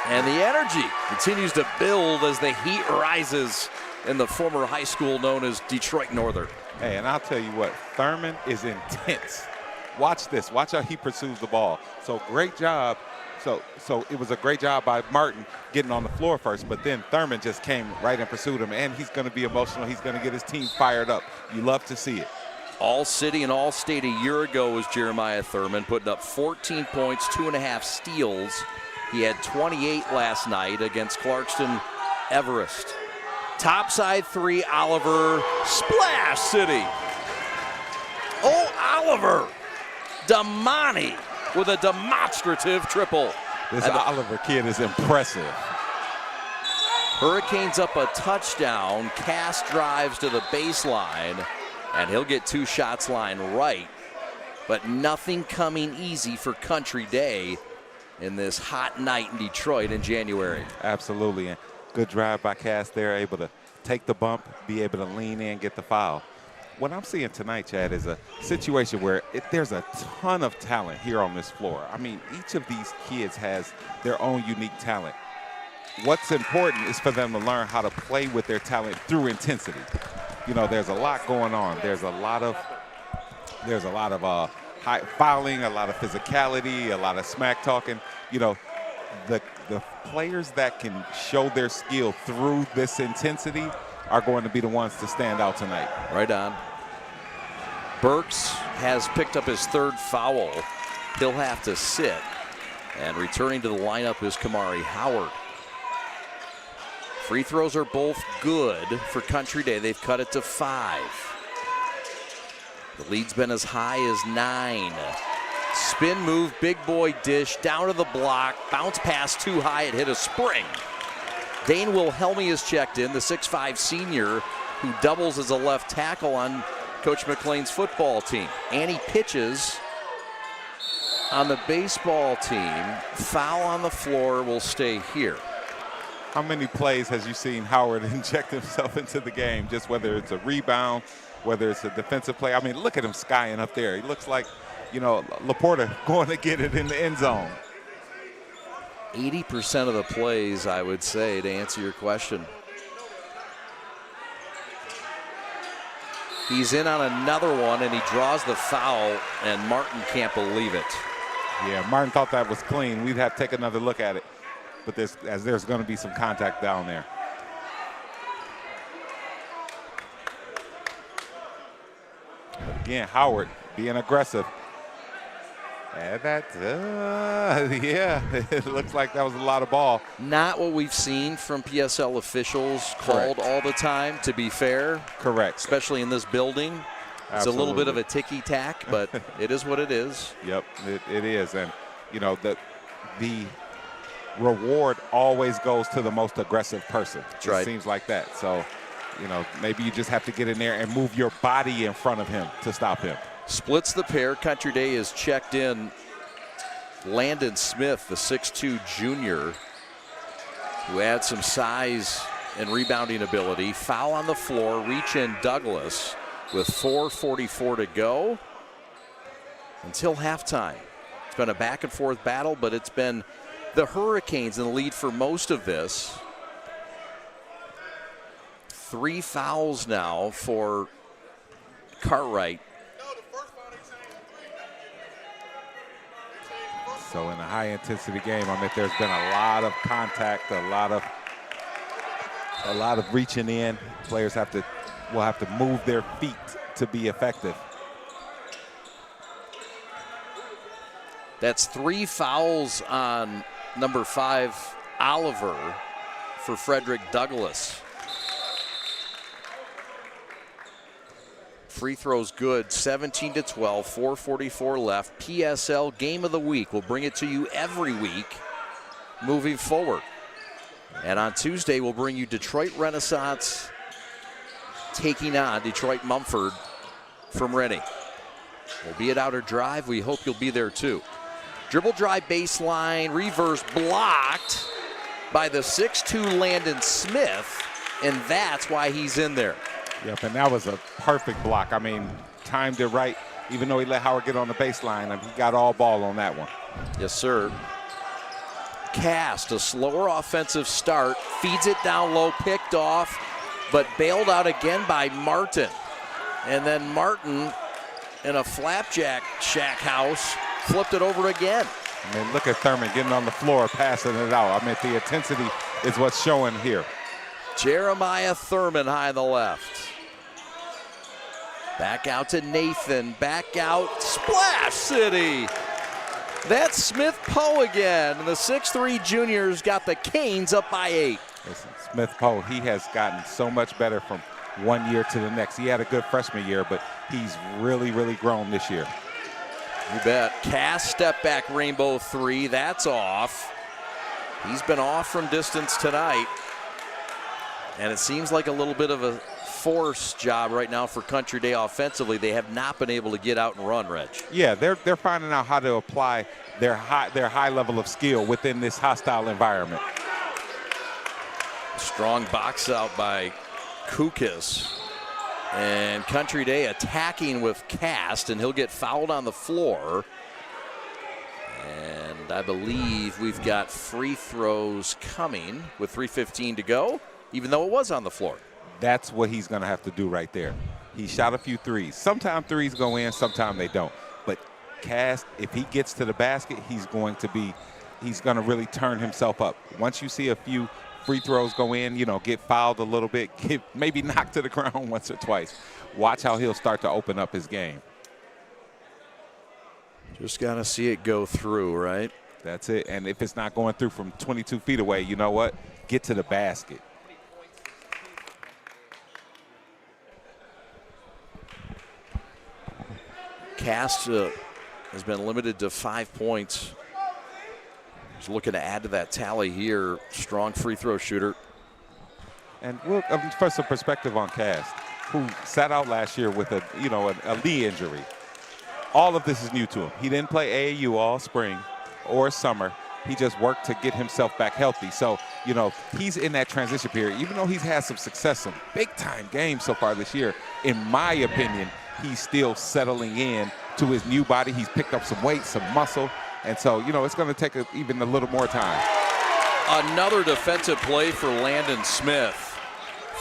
And the energy continues to build as the heat rises in the former high school known as Detroit Northern. Hey, and I'll tell you what, Thurman is intense. Watch this. Watch how he pursues the ball. So great job. So it was a great job by Martin getting on the floor first, but then Thurman just came right and pursued him, and he's going to be emotional. He's going to get his team fired up. You love to see it. All City and All State a year ago was Jeremiah Thurman, putting up 14 points, 2.5 steals. He had 28 last night against Clarkston Everest. Topside 3, Oliver, Splash City. Oh, Oliver, Damani with a demonstrative triple. This Oliver kid is impressive. Hurricanes up a touchdown. Cass drives to the baseline, and he'll get 2 shots line right. But nothing coming easy for Country Day in this hot night in Detroit in January. Absolutely. And good drive by Cass there, able to take the bump, be able to lean in, get the foul. What I'm seeing tonight, Chad, is a situation where there's a ton of talent here on this floor. I mean, each of these kids has their own unique talent. What's important is for them to learn how to play with their talent through intensity. You know, there's a lot going on. There's a lot of high fouling, a lot of physicality, a lot of smack talking. You know, the players that can show their skill through this intensity are going to be the ones to stand out tonight. Right on. Burks has picked up his 3rd foul. He'll have to sit. And returning to the lineup is Kamari Howard. Free throws are both good for Country Day. They've cut it to 5. The lead's been as high as 9. Spin move, big boy dish, down to the block. Bounce pass too high, it hit a spring. Dane Wilhelmi is checked in, the 6'5 senior who doubles as a left tackle on Coach McLean's football team. And he pitches on the baseball team. Foul on the floor, will stay here. How many plays has you seen Howard inject himself into the game, just whether it's a rebound, whether it's a defensive play? I mean, look at him skying up there. He looks like, you know, Laporta going to get it in the end zone. 80% of the plays, I would say, to answer your question. He's in on another one, and he draws the foul, and Martin can't believe it. Yeah, Martin thought that was clean. We'd have to take another look at it. but there's going to be some contact down there. But again, Howard being aggressive. And yeah, it looks like that was a lot of ball. Not what we've seen from PSL officials called all the time, to be fair. Correct. Especially in this building. It's a little bit of a ticky-tack, but it is what it is. Yep, it is. And, you know, the reward always goes to the most aggressive person. That's right. It seems like that. So, you know, maybe you just have to get in there and move your body in front of him to stop him. Splits the pair. Country Day has checked in Landon Smith, the 6'2 junior, who adds some size and rebounding ability. Foul on the floor. Reach in Douglass with 4:44 to go until halftime. It's been a back and forth battle, but it's been the Hurricanes in the lead for most of this. 3 fouls now for Cartwright. So in a high-intensity game, I mean, there's been a lot of contact, a lot of reaching in. Players will have to move their feet to be effective. That's 3 fouls on number 5, Oliver, for Frederick Douglass. Free throws good, 17-12, 4:44 left. PSL Game of the Week. We'll bring it to you every week moving forward. And on Tuesday, we'll bring you Detroit Renaissance taking on Detroit Mumford from Rennie. We'll be at Outer Drive. We hope you'll be there too. Dribble drive baseline, reverse blocked by the 6'2 Landon Smith, and that's why he's in there. Yep, and that was a perfect block. I mean, timed it right, even though he let Howard get on the baseline. He got all ball on that one. Yes, sir. Cast, a slower offensive start, feeds it down low, picked off, but bailed out again by Martin. And then Martin, in a flapjack shack house, flipped it over again. I mean, look at Thurman getting on the floor, passing it out. I mean, the intensity is what's showing here. Jeremiah Thurman high on the left. Back out to Nathan, back out, Splash City. That's Smith Poe again, and the 6'3 juniors got the Canes up by 8. Listen, Smith Poe, he has gotten so much better from one year to the next. He had a good freshman year, but he's really, really grown this year. You bet. Cass step back rainbow 3, that's off. He's been off from distance tonight. And it seems like a little bit of a force job right now for Country Day offensively. They have not been able to get out and run, Reg. Yeah, they're finding out how to apply their high level of skill within this hostile environment. Strong box out by Kukis. And Country Day attacking with Cast, and he'll get fouled on the floor. And I believe we've got free throws coming with 3:15 to go, even though it was on the floor. That's what he's going to have to do right there. He shot a few threes. Sometimes threes go in, sometimes they don't. But Cast, if he gets to the basket, he's going to really turn himself up. Once you see a few free throws go in, you know, get fouled a little bit, get maybe knocked to the ground once or twice, watch how he'll start to open up his game. Just got to see it go through, right? That's it. And if it's not going through from 22 feet away, you know what? Get to the basket. Cast has been limited to 5 points. He's looking to add to that tally here. Strong free throw shooter. And we'll, for some perspective on Cast, who sat out last year with a knee injury. All of this is new to him. He didn't play AAU all spring or summer. He just worked to get himself back healthy. So, you know, he's in that transition period. Even though he's had some success, some big-time games so far this year, in my opinion, he's still settling in to his new body. He's picked up some weight, some muscle. And so, you know, it's going to take even a little more time. Another defensive play for Landon Smith.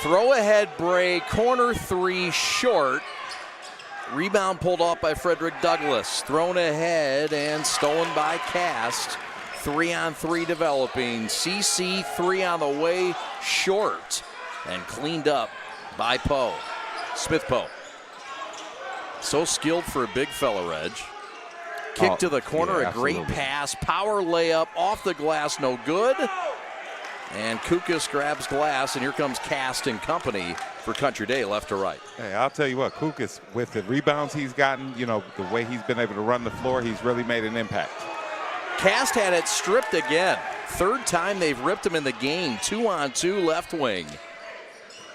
Throw ahead break, corner 3, short. Rebound pulled off by Frederick Douglass. Thrown ahead and stolen by Cast. 3-on-3 developing. CC 3 on the way, short, and cleaned up by Poe. Smith Poe. So skilled for a big fella, Reg. Kick to the corner, a great pass. Power layup off the glass, no good. And Kukas grabs glass, and here comes Cast and company for Country Day, left to right. Hey, I'll tell you what, Kukas, with the rebounds he's gotten, you know, the way he's been able to run the floor, he's really made an impact. Cast had it stripped again. Third time they've ripped him in the game. 2-on-2 left wing.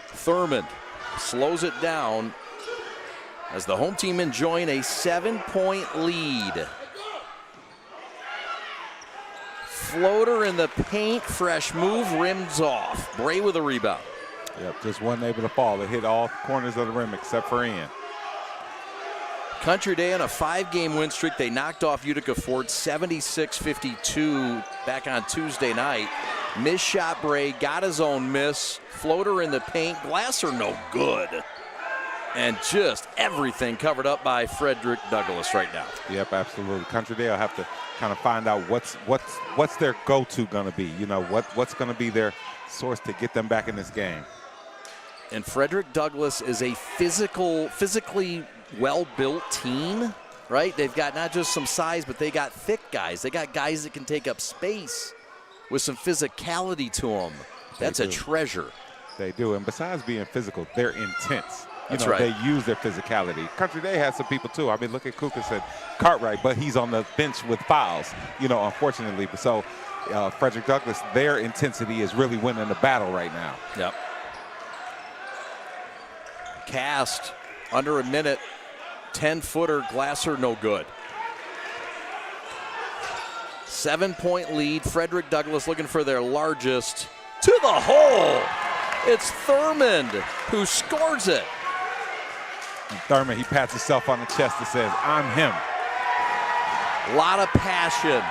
Thurmond slows it down as the home team enjoying a 7-point lead. Floater in the paint, fresh move, rims off. Bray with a rebound. Yep, just wasn't able to fall. It hit all corners of the rim except for Ian. Country Day on a 5-game win streak. They knocked off Utica Ford 76-52 back on Tuesday night. Missed shot Bray, got his own miss. Floater in the paint, Glasser no good. And just everything covered up by Frederick Douglass right now. Yep, absolutely. Country Day will have to kind of find out what's their go-to going to be. You know, what's going to be their source to get them back in this game. And Frederick Douglass is a physically well-built team, right? They've got not just some size, but they got thick guys. They got guys that can take up space with some physicality to them. That's a treasure. They do, and besides being physical, they're intense. That's right. They use their physicality. Country Day has some people too. I mean, look at Kukas and Cartwright, but he's on the bench with fouls, you know, unfortunately. So Frederick Douglass, their intensity is really winning the battle right now. Yep. Cast under a minute, 10-footer, Glasser no good. 7-point lead. Frederick Douglass looking for their largest to the hole. It's Thurmond who scores it. And Thurmond, he pats himself on the chest and says, I'm him. A lot of passion.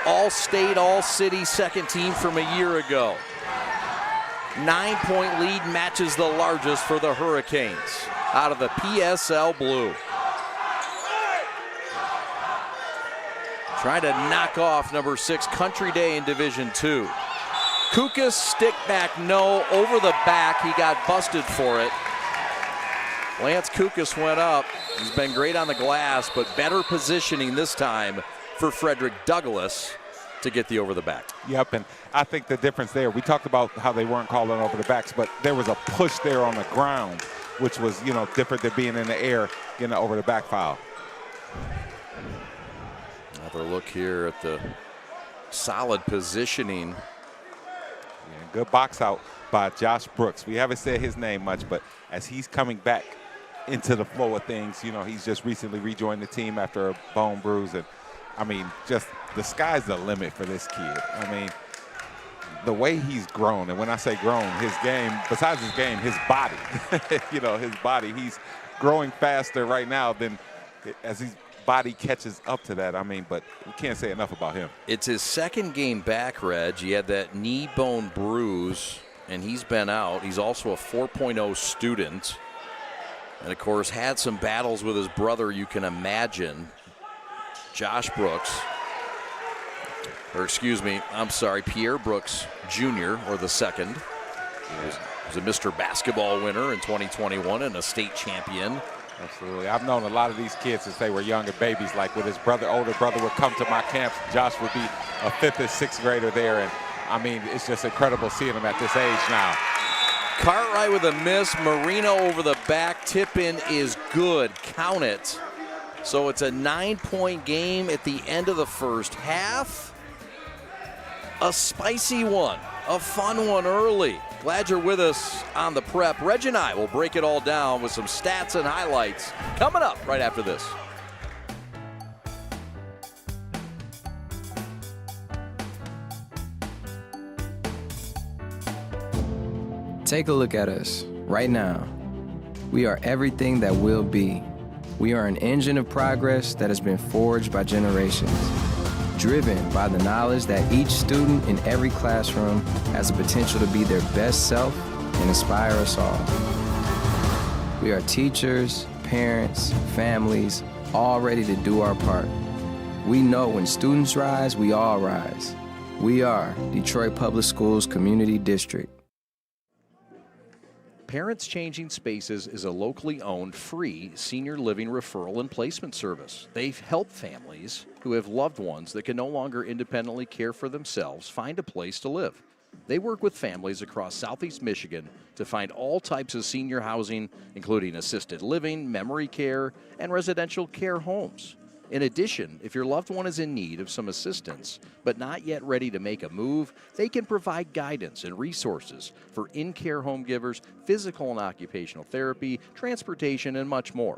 All-state, all-city second team from a year ago. 9-point lead matches the largest for the Hurricanes out of the PSL Blue. Trying to knock off number 6 Country Day in Division II. Kukas stick back, no, over the back. He got busted for it. Lance Kukas went up. He's been great on the glass, but better positioning this time for Frederick Douglass to get the over the back. Yep, and I think the difference there, we talked about how they weren't calling over the backs, but there was a push there on the ground, which was, you know, different than being in the air, getting an over the back foul. Another look here at the solid positioning. Yeah, good box out by Josh Brooks. We haven't said his name much, but as he's coming back into the flow of things, you know, he's just recently rejoined the team after a bone bruise. And I mean, just the sky's the limit for this kid. I mean, the way he's grown, and when I say grown, his game, besides his game, his body, you know, his body, he's growing faster right now than as his body catches up to that. I mean, but we can't say enough about him. It's his second game back, Reg. He had that knee bone bruise, and he's been out. He's also a 4.0 student. And, of course, had some battles with his brother, you can imagine. Josh Brooks, or excuse me, I'm sorry, Pierre Brooks Jr., or the second. He was a Mr. Basketball winner in 2021 and a state champion. Absolutely. I've known a lot of these kids since they were younger babies. Like with his brother, older brother would come to my camps. Josh would be a 5th or 6th grader there. And, I mean, it's just incredible seeing him at this age now. Cartwright with a miss. Marino over the back. Tip-in is good. Count it. So it's a 9-point game at the end of the first half. A spicy one. A fun one early. Glad you're with us on the prep. Reg and I will break it all down with some stats and highlights coming up right after this. Take a look at us right now. We are everything that will be. We are an engine of progress that has been forged by generations, driven by the knowledge that each student in every classroom has the potential to be their best self and inspire us all. We are teachers, parents, families, all ready to do our part. We know when students rise, we all rise. We are Detroit Public Schools Community District. Parents Changing Spaces is a locally owned, free senior living referral and placement service. They help families who have loved ones that can no longer independently care for themselves find a place to live. They work with families across Southeast Michigan to find all types of senior housing, including assisted living, memory care, and residential care homes. In addition, if your loved one is in need of some assistance but not yet ready to make a move, they can provide guidance and resources for in-care home givers, physical and occupational therapy, transportation, and much more.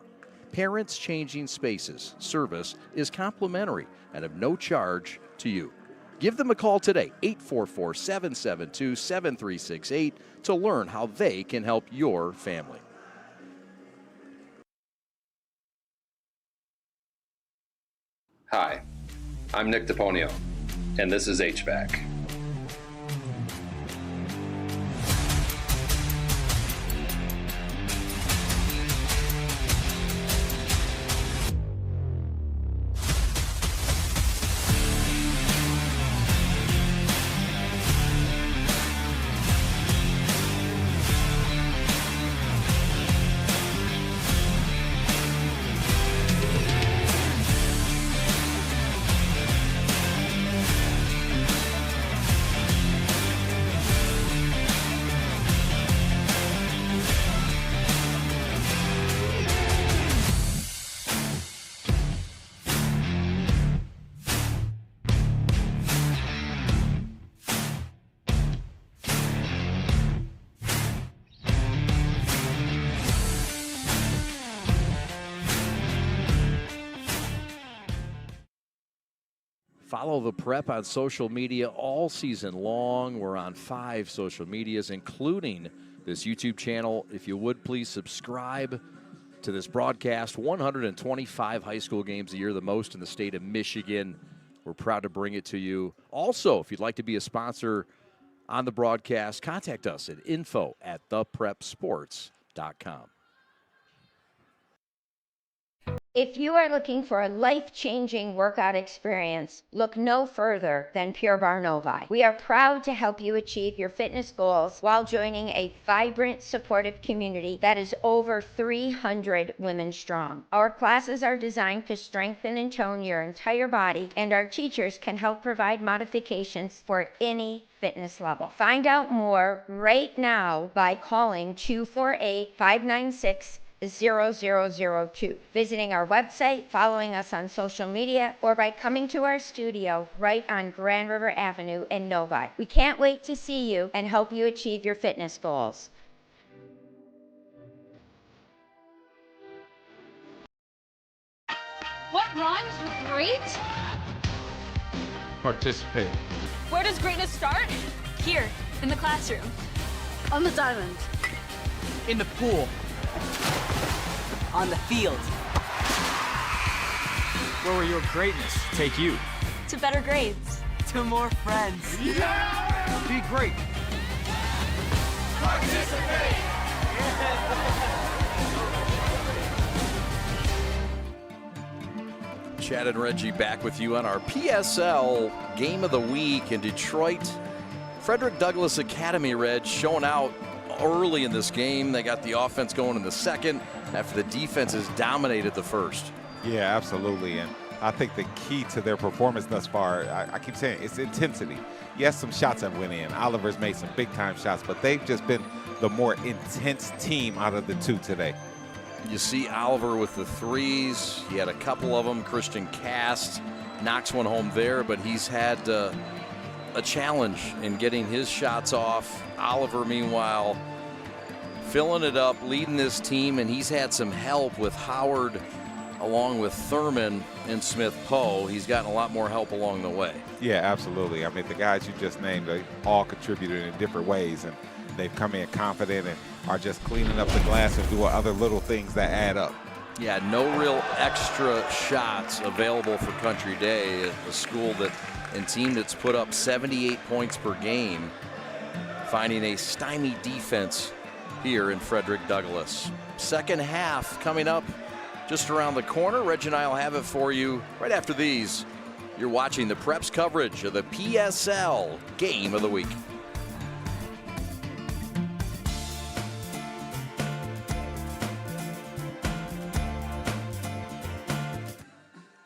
Parents Changing Spaces service is complimentary and of no charge to you. Give them a call today, 844-772-7368, to learn how they can help your family. Hi, I'm Nick DePonio, and this is HVAC. Follow the Prep on social media all season long. We're on 5 social medias, including this YouTube channel. If you would, please subscribe to this broadcast. 125 high school games a year, the most in the state of Michigan. We're proud to bring it to you. Also, if you'd like to be a sponsor on the broadcast, contact us at info@theprepsports.com. If you are looking for a life-changing workout experience, look no further than Pure Barre Novi. We are proud to help you achieve your fitness goals while joining a vibrant, supportive community that is over 300 women strong. Our classes are designed to strengthen and tone your entire body, and our teachers can help provide modifications for any fitness level. Find out more right now by calling 248-596-0002, visiting our website, following us on social media, or by coming to our studio right on Grand River Avenue in Novi. We can't wait to see you and help you achieve your fitness goals. What rhymes with great? Participate. Where does greatness start? Here, in the classroom. On the diamond. In the pool. On the field. Where will your greatness take you? To better grades. To more friends. Yeah! Be great. Participate! Chad and Reggie back with you on our PSL Game of the Week in Detroit. Frederick Douglass Academy, Reg, showing out early in this game. They got the offense going in the second after the defense has dominated the first. Yeah, absolutely. And I think the key to their performance thus far, I keep saying, it's intensity. Yes, some shots have went in. Oliver's made some big-time shots, but they've just been the more intense team out of the two today. You see Oliver with the threes. He had a couple of them. Christian Cast knocks one home there, but he's had a challenge in getting his shots off. Oliver, meanwhile, filling it up, leading this team, and he's had some help with Howard along with Thurman and Smith-Poe. He's gotten a lot more help along the way. Yeah, absolutely. I mean, the guys you just named, they all contributed in different ways, and they've come in confident and are just cleaning up the glass and doing other little things that add up. Yeah, no real extra shots available for Country Day, a school and team that's put up 78 points per game, finding a stymied defense here in Frederick Douglass. Second half coming up just around the corner. Reg and I will have it for you right after these You're watching the Preps coverage of the PSL Game of the Week.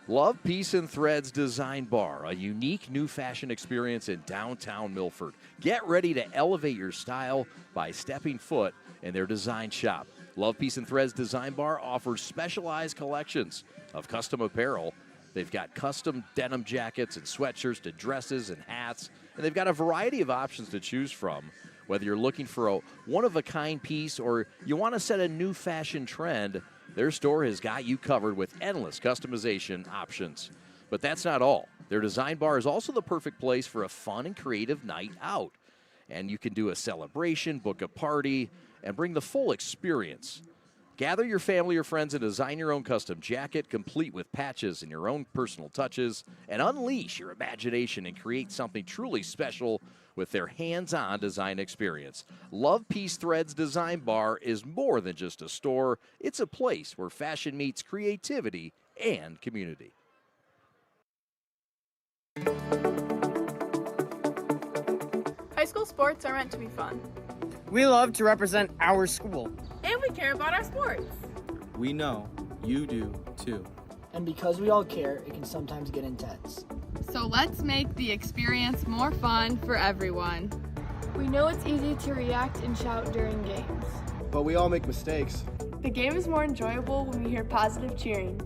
Love, Peace, and Threads Design Bar, a unique new fashion experience in downtown Milford. Get ready to elevate your style by stepping foot in their design shop. Love, Peace, and Threads Design Bar offers specialized collections of custom apparel. They've got custom denim jackets and sweatshirts to dresses and hats, and they've got a variety of options to choose from. Whether you're looking for a one-of-a-kind piece or you want to set a new fashion trend, their store has got you covered with endless customization options. But that's not all. Their design bar is also the perfect place for a fun and creative night out. And you can do a celebration, book a party, and bring the full experience. Gather your family or friends and design your own custom jacket, complete with patches and your own personal touches, and unleash your imagination and create something truly special with their hands-on design experience. Love, Peace, Threads Design Bar is more than just a store. It's a place where fashion meets creativity and community. High school sports are meant to be fun. We love to represent our school. And we care about our sports. We know you do too. And because we all care, it can sometimes get intense. So let's make the experience more fun for everyone. We know it's easy to react and shout during games. But we all make mistakes. The game is more enjoyable when we hear positive cheering.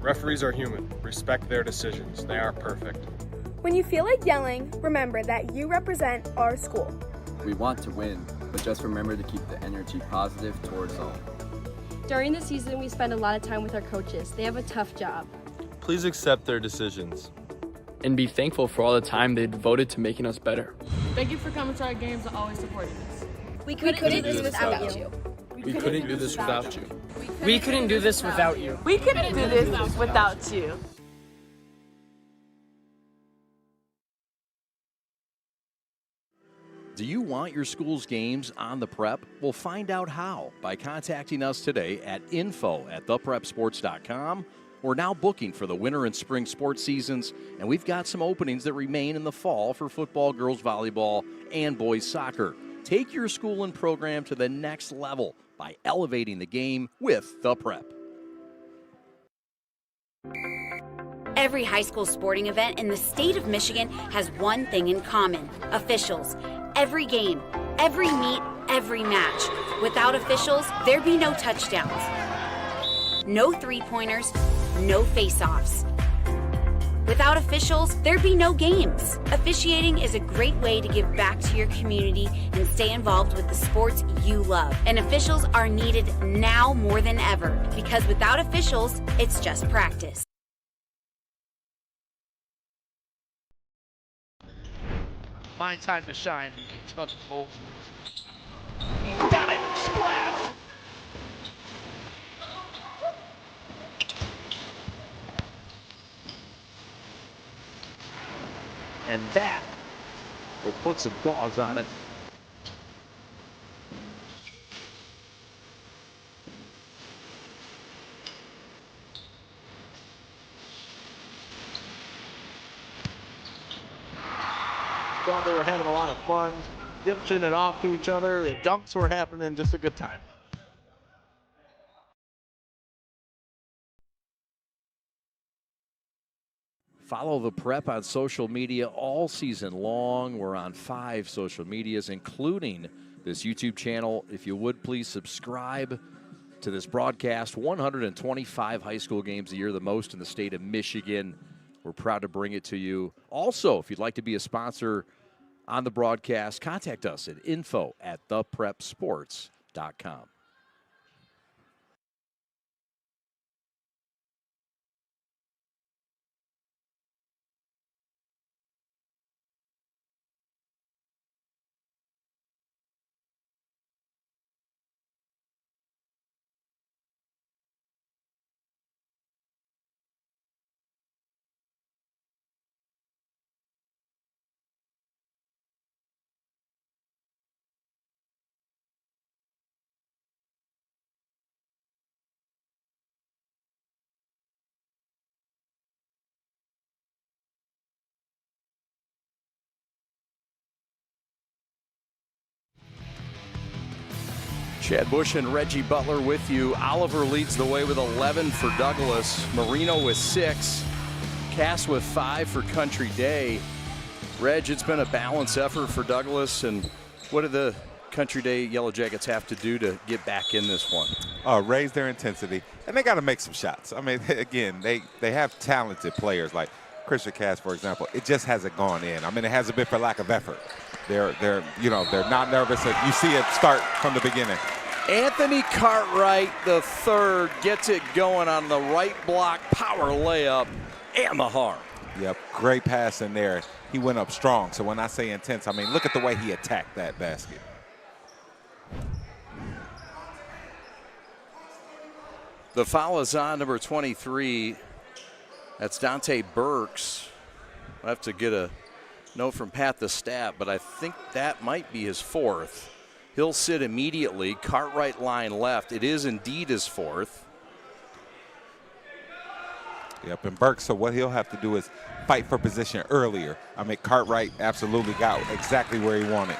Referees are human. Respect their decisions. They aren't perfect. When you feel like yelling, remember that you represent our school. We want to win, but just remember to keep the energy positive towards all. During the season, we spend a lot of time with our coaches. They have a tough job. Please accept their decisions. And be thankful for all the time they devoted to making us better. Thank you for coming to our games and always supporting us. We couldn't do this without you. We couldn't do this without you. We couldn't do this without you. We couldn't do this without you. Do you want your school's games on the Prep? Well, find out how by contacting us today at info@theprepsports.com. We're now booking for the winter and spring sports seasons, and we've got some openings that remain in the fall for football, girls volleyball, and boys soccer. Take your school and program to the next level by elevating the game with the Prep. Every high school sporting event in the state of Michigan has one thing in common: officials. Every game, every meet, every match. Without officials, there'd be no touchdowns, no three-pointers, no face-offs. Without officials, there'd be no games. Officiating is a great way to give back to your community and stay involved with the sports you love. And officials are needed now more than ever, because without officials, it's just practice. My time to shine. It's about to move. Got it! Splash! And that will put some claws on it. Thought they were having a lot of fun, dipping it off to each other. The dunks were happening, just a good time. Follow the Prep on social media all season long. We're on 5 social medias, including this YouTube channel. If you would, please subscribe to this broadcast. 125 high school games a year, the most in the state of Michigan. We're proud to bring it to you. Also, if you'd like to be a sponsor on the broadcast, contact us at info@theprepsports.com. Chad Bush and Reggie Butler with you. Oliver leads the way with 11 for Douglass. Marino with 6. Cass with 5 for Country Day. Reg, it's been a balanced effort for Douglass. And what did the Country Day Yellow Jackets have to do to get back in this one? Raise their intensity. And they got to make some shots. I mean, again, they have talented players like Christian Cass, for example. It just hasn't gone in. I mean, it hasn't been for lack of effort. They're not nervous. You see it start from the beginning. Anthony Cartwright, the third, gets it going on the right block, power layup, and the harm. Yep, great pass in there. He went up strong. So when I say intense, I mean, look at the way he attacked that basket. The foul is on number 23. That's Dante Burks. I have to get a note from Pat the stat, but I think that might be his 4th. He'll sit immediately. Cartwright line left. It is indeed his 4th. Yep, and Burks, so what he'll have to do is fight for position earlier. I mean, Cartwright absolutely got exactly where he wanted.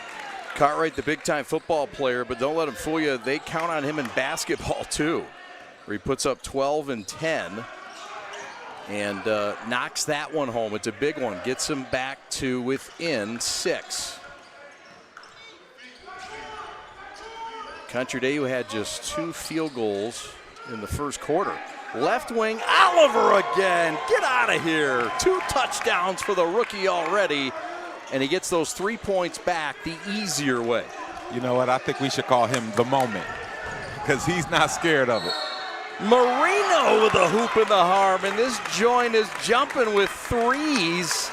Cartwright, the big-time football player, but don't let him fool you. They count on him in basketball, too, where he puts up 12 and 10 and knocks that one home. It's a big one. Gets him back to within 6. Country Day, who had just 2 field goals in the first quarter. Left wing, Oliver again. Get out of here. 2 touchdowns for the rookie already. And he gets those 3 points back the easier way. You know what? I think we should call him the moment because he's not scared of it. Marino with a hoop in the harm, and this joint is jumping with 3s.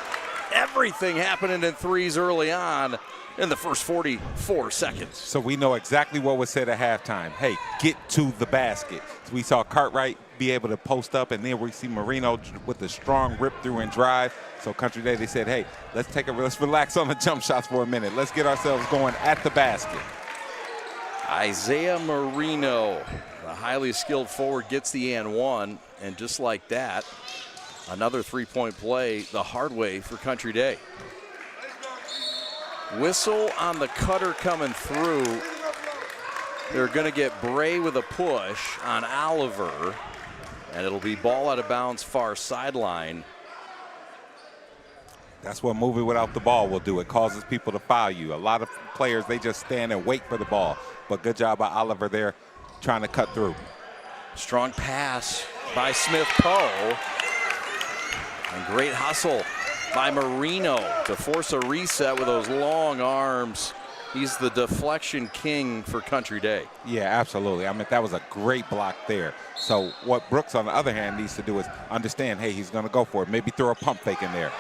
Everything happening in 3s early on in the first 44 seconds. So we know exactly what was said at halftime. Hey, get to the basket. So we saw Cartwright be able to post up, and then we see Marino with a strong rip through and drive. So Country Day, they said, hey, let's relax on the jump shots for a minute. Let's get ourselves going at the basket. Isaiah Marino, the highly skilled forward, gets the and 1, and just like that, another 3-point play the hard way for Country Day. Whistle on the cutter coming through. They're going to get Bray with a push on Oliver, and it'll be ball out of bounds far sideline. That's what moving without the ball will do. It causes people to foul you. A lot of players, they just stand and wait for the ball. But good job by Oliver there trying to cut through. Strong pass by Smith-Poe. And great hustle by Marino to force a reset with those long arms. He's the deflection king for Country Day. Yeah, absolutely. I mean, that was a great block there. So what Brooks, on the other hand, needs to do is understand, hey, he's going to go for it. Maybe throw a pump fake in there.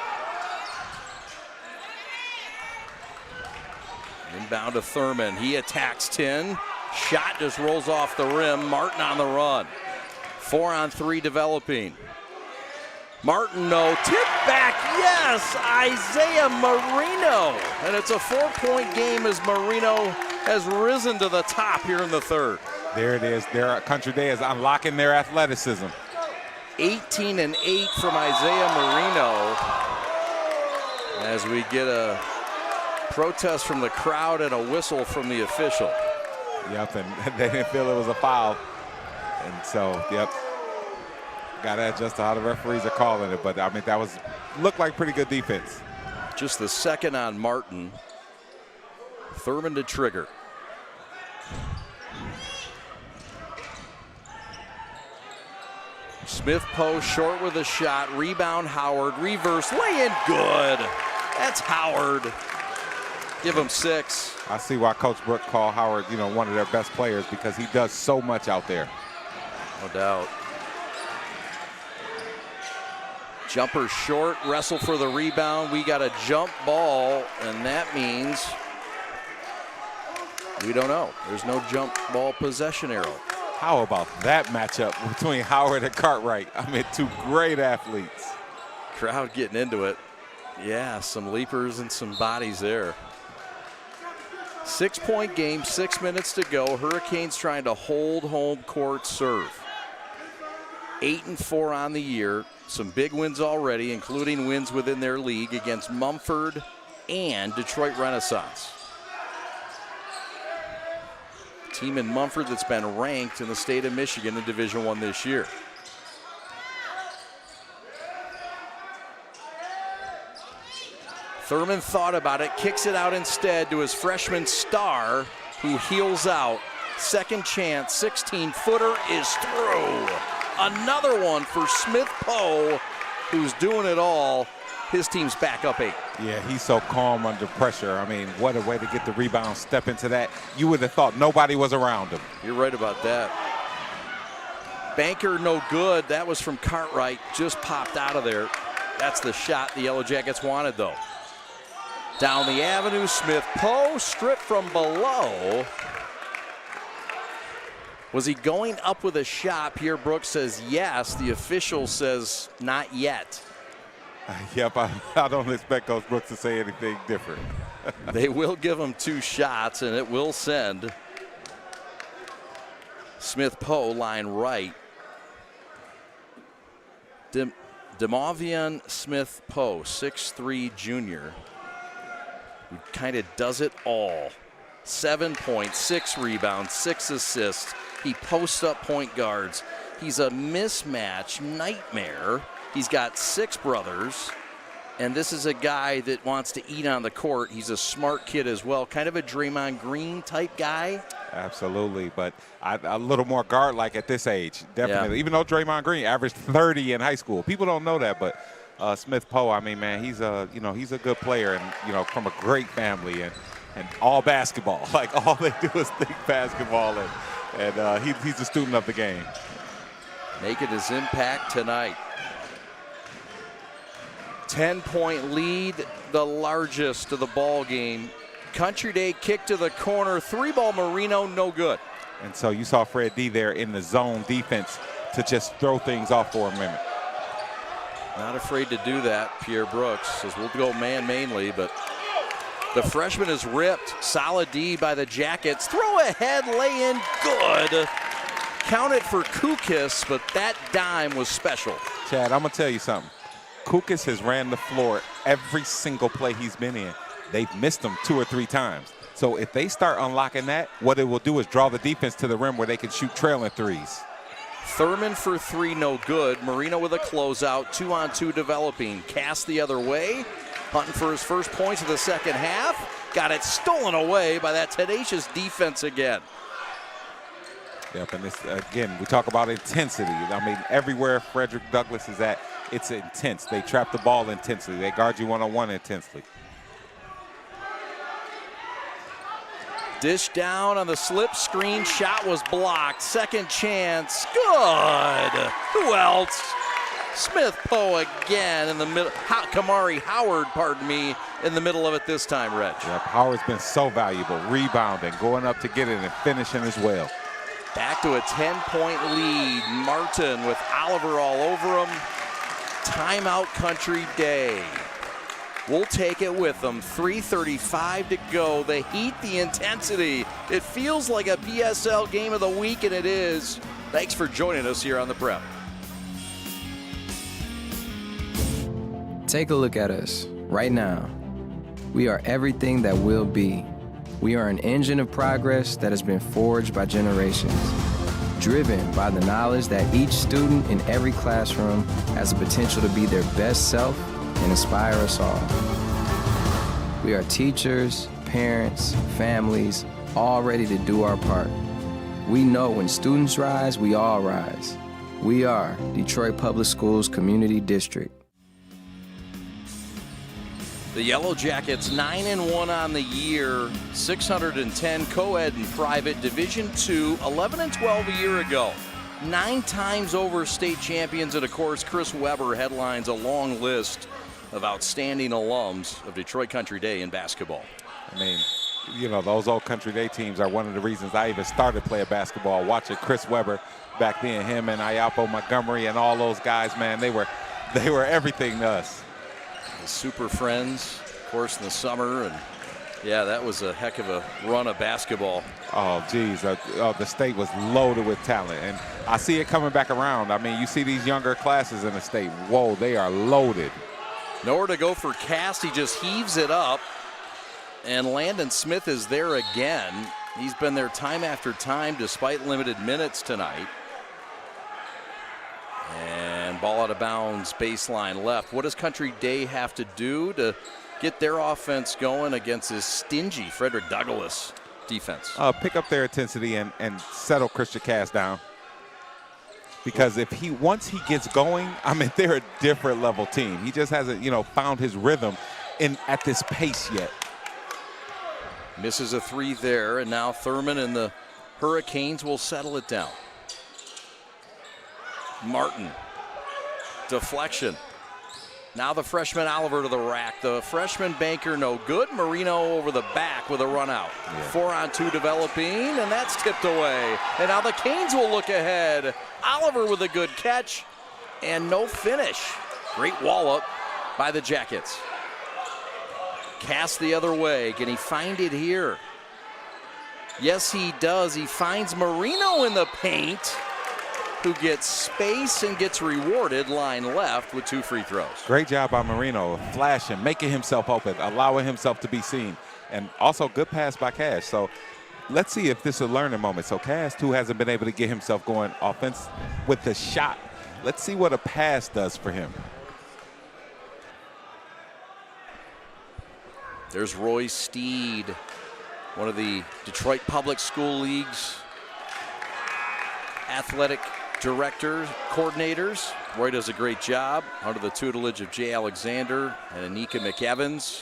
Inbound to Thurman. He attacks 10. Shot just rolls off the rim. Martin on the run. 4-on-3 developing. Martin, no. Tip back, yes. Isaiah Marino. And it's a 4-point game as Marino has risen to the top here in the third. There it is. Country Day is unlocking their athleticism. 18 and 8 from Isaiah Marino. As we get a protest from the crowd and a whistle from the official. Yep, and they didn't feel it was a foul. And so, yep, got to adjust to how the referees are calling it. But, I mean, looked like pretty good defense. Just the second on Martin. Thurman to trigger. Smith-Poe short with a shot. Rebound Howard. Reverse lay-in. Good. That's Howard. Give him 6. I see why Coach Brooks called Howard, one of their best players because he does so much out there. No doubt. Jumper short, wrestle for the rebound. We got a jump ball, and that means we don't know. There's no jump ball possession arrow. How about that matchup between Howard and Cartwright? I mean, 2 great athletes. Crowd getting into it. Yeah, some leapers and some bodies there. 6-point game, 6 minutes to go. Hurricanes trying to hold home court serve. 8-4 on the year. Some big wins already, including wins within their league against Mumford and Detroit Renaissance. team in Munford that's been ranked in the state of Michigan in Division I this year. Thurman thought about it, kicks it out instead to his freshman star, who heels out. Second chance, 16-footer is through. Another one for Smith Poe, who's doing it all. His team's back up 8. Yeah, he's so calm under pressure. I mean, what a way to get the rebound, step into that. You would have thought nobody was around him. You're right about that. Banker, no good. That was from Cartwright, just popped out of there. That's the shot the Yellow Jackets wanted, though. Down the avenue, Smith Poe, stripped from below. Was he going up with a shot? Pierre Brooks says yes. The official says not yet. Yep, I don't expect Coach Brooks to say anything different. They will give him 2 shots, and it will send Smith Poe line right. Demovian Smith Poe, 6'3" junior, who kind of does it all. 7 points, 6 rebounds, 6 assists. He posts up point guards. He's a mismatch nightmare. He's got 6 brothers, and this is a guy that wants to eat on the court. He's a smart kid as well, kind of a Draymond Green type guy. Absolutely, but a little more guard-like at this age, definitely. Yeah. Even though Draymond Green averaged 30 in high school, people don't know that, but Smith Poe, I mean, man, he's a good player, and from a great family, and all basketball. Like, all they do is think basketball, and he's a student of the game. Making his impact tonight. 10-point lead, the largest of the ball game. Country Day kick to the corner, 3-ball Marino, no good. And so you saw Fred D there in the zone defense to just throw things off for a minute. Not afraid to do that, Pierre Brooks says we'll go man mainly, but the freshman is ripped. Solid D by the Jackets. Throw ahead, lay in, good. Count it for Kukis, but that dime was special. Chad, I'm going to tell you something. Kukis has ran the floor every single play he's been in. They've missed him 2 or 3 times. So if they start unlocking that, what it will do is draw the defense to the rim where they can shoot trailing threes. Thurman for 3, no good. Marino with a closeout, 2-on-2 developing. Cast the other way, hunting for his first points of the second half. Got it stolen away by that tenacious defense again. Yep, and this, again, we talk about intensity. I mean, everywhere Frederick Douglass is at, it's intense. They trap the ball intensely. They guard you one-on-one intensely. Dish down on the slip screen. Shot was blocked. Second chance. Good. Who else? Smith Poe again in the middle. Kamari Howard, pardon me, in the middle of it this time, Reg. Yep, Howard's been so valuable. Rebounding, going up to get it, and finishing as well. Back to a 10-point lead. Martin with Oliver all over him. Timeout Country Day. We'll take it with them. 3:35 to go. The heat, the intensity. It feels like a PSL game of the week, and it is. Thanks for joining us here on the Prep. Take a look at us right now. We are everything that will be. We are an engine of progress that has been forged by generations, driven by the knowledge that each student in every classroom has the potential to be their best self and inspire us all. We are teachers, parents, families, all ready to do our part. We know when students rise, we all rise. We are Detroit Public Schools Community District. The Yellow Jackets 9-1 on the year, 610 co-ed and private, Division II, 11-12 a year ago. 9 times over state champions, and of course Chris Weber headlines a long list of outstanding alums of Detroit Country Day in basketball. I mean, those old Country Day teams are one of the reasons I even started playing basketball, watching Chris Weber back then, him and Ayapo Montgomery and all those guys, man, they were everything to us. The Super Friends, of course, in the summer, and yeah, that was a heck of a run of basketball. Oh, geez, the state was loaded with talent, and I see it coming back around. I mean, you see these younger classes in the state. Whoa, they are loaded. Nowhere to go for Cast. He just heaves it up, and Landon Smith is there again. He's been there time after time despite limited minutes tonight. And ball out of bounds, baseline left. What does Country Day have to do to get their offense going against this stingy Frederick Douglass defense? Pick up their intensity and settle Christian Cass down. Because once he gets going, I mean, they're a different level team. He just hasn't, found his rhythm at this pace yet. Misses a 3 there, and now Thurman and the Hurricanes will settle it down. Martin, deflection. Now the freshman Oliver to the rack. The freshman Banker no good. Marino over the back with a run out. 4-on-2 developing, and that's tipped away. And now the Canes will look ahead. Oliver with a good catch, and no finish. Great wallop by the Jackets. Cast the other way. Can he find it here? Yes, he does. He finds Marino in the paint, who gets space and gets rewarded line left with 2 free throws. Great job by Marino, flashing, making himself open, allowing himself to be seen. And also good pass by Cash. So let's see if this is a learning moment. So Cash, who hasn't been able to get himself going offense with the shot. Let's see what a pass does for him. There's Roy Steed, one of the Detroit Public School League's athletic coordinators. Roy does a great job under the tutelage of Jay Alexander and Anika McEvans.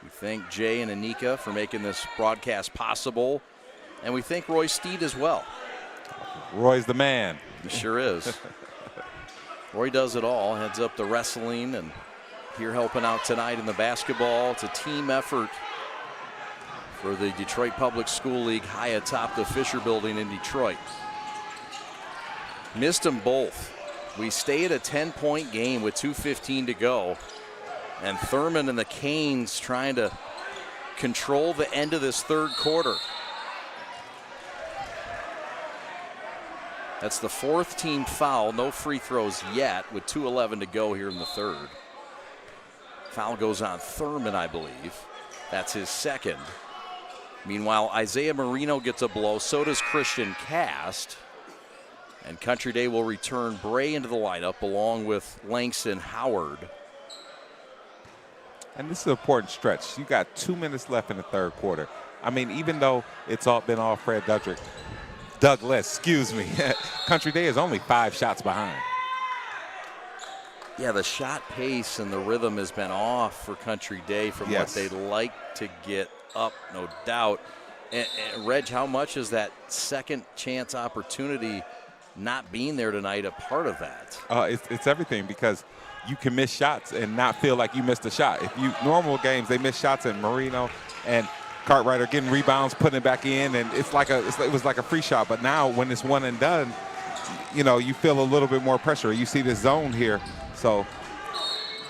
We thank Jay and Anika for making this broadcast possible, and we thank Roy Steed as well. Roy's the man. He sure is. Roy does it all, heads up the wrestling, and here helping out tonight in the basketball. It's a team effort for the Detroit Public School League high atop the Fisher Building in Detroit. Missed them both. We stay at a 10-point game with 2:15 to go. And Thurman and the Canes trying to control the end of this third quarter. That's the 4th team foul. No free throws yet with 2:11 to go here in the third. Foul goes on Thurman, I believe. That's his 2nd. Meanwhile, Isaiah Marino gets a blow. So does Christian Cast. And Country Day will return Bray into the lineup along with Langston Howard. And this is an important stretch. You got 2 minutes left in the third quarter. I mean, even though it's been all Fred Douglass, Country Day is only 5 shots behind. Yeah, the shot pace and the rhythm has been off for Country Day from what they'd like to get up, no doubt. And Reg, how much is that second chance opportunity not being there tonight a part of that? It's everything, because you can miss shots and not feel like you missed a shot. Normal games, they miss shots, and Marino and Cartwright are getting rebounds, putting it back in, and it was like a free shot. But now when it's one and done, you feel a little bit more pressure. You see the zone here, so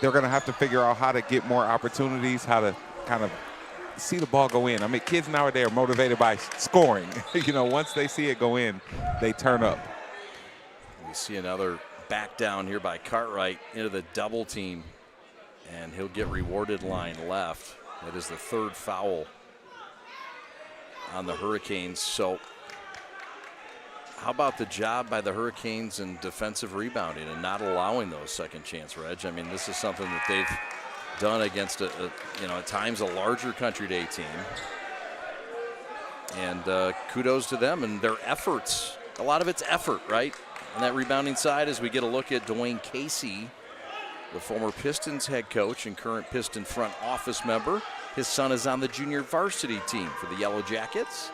they're going to have to figure out how to get more opportunities, how to kind of see the ball go in. I mean, kids nowadays are motivated by scoring. Once they see it go in, they turn up. We see another back down here by Cartwright into the double team, and he'll get rewarded line left. That is the 3rd foul on the Hurricanes. So how about the job by the Hurricanes in defensive rebounding and not allowing those second chance, Reg? I mean, this is something that they've done against at times a larger Country Day team. And kudos to them and their efforts. A lot of it's effort, right? On that rebounding side, as we get a look at Dwayne Casey, the former Pistons head coach and current Piston front office member. His son is on the junior varsity team for the Yellow Jackets.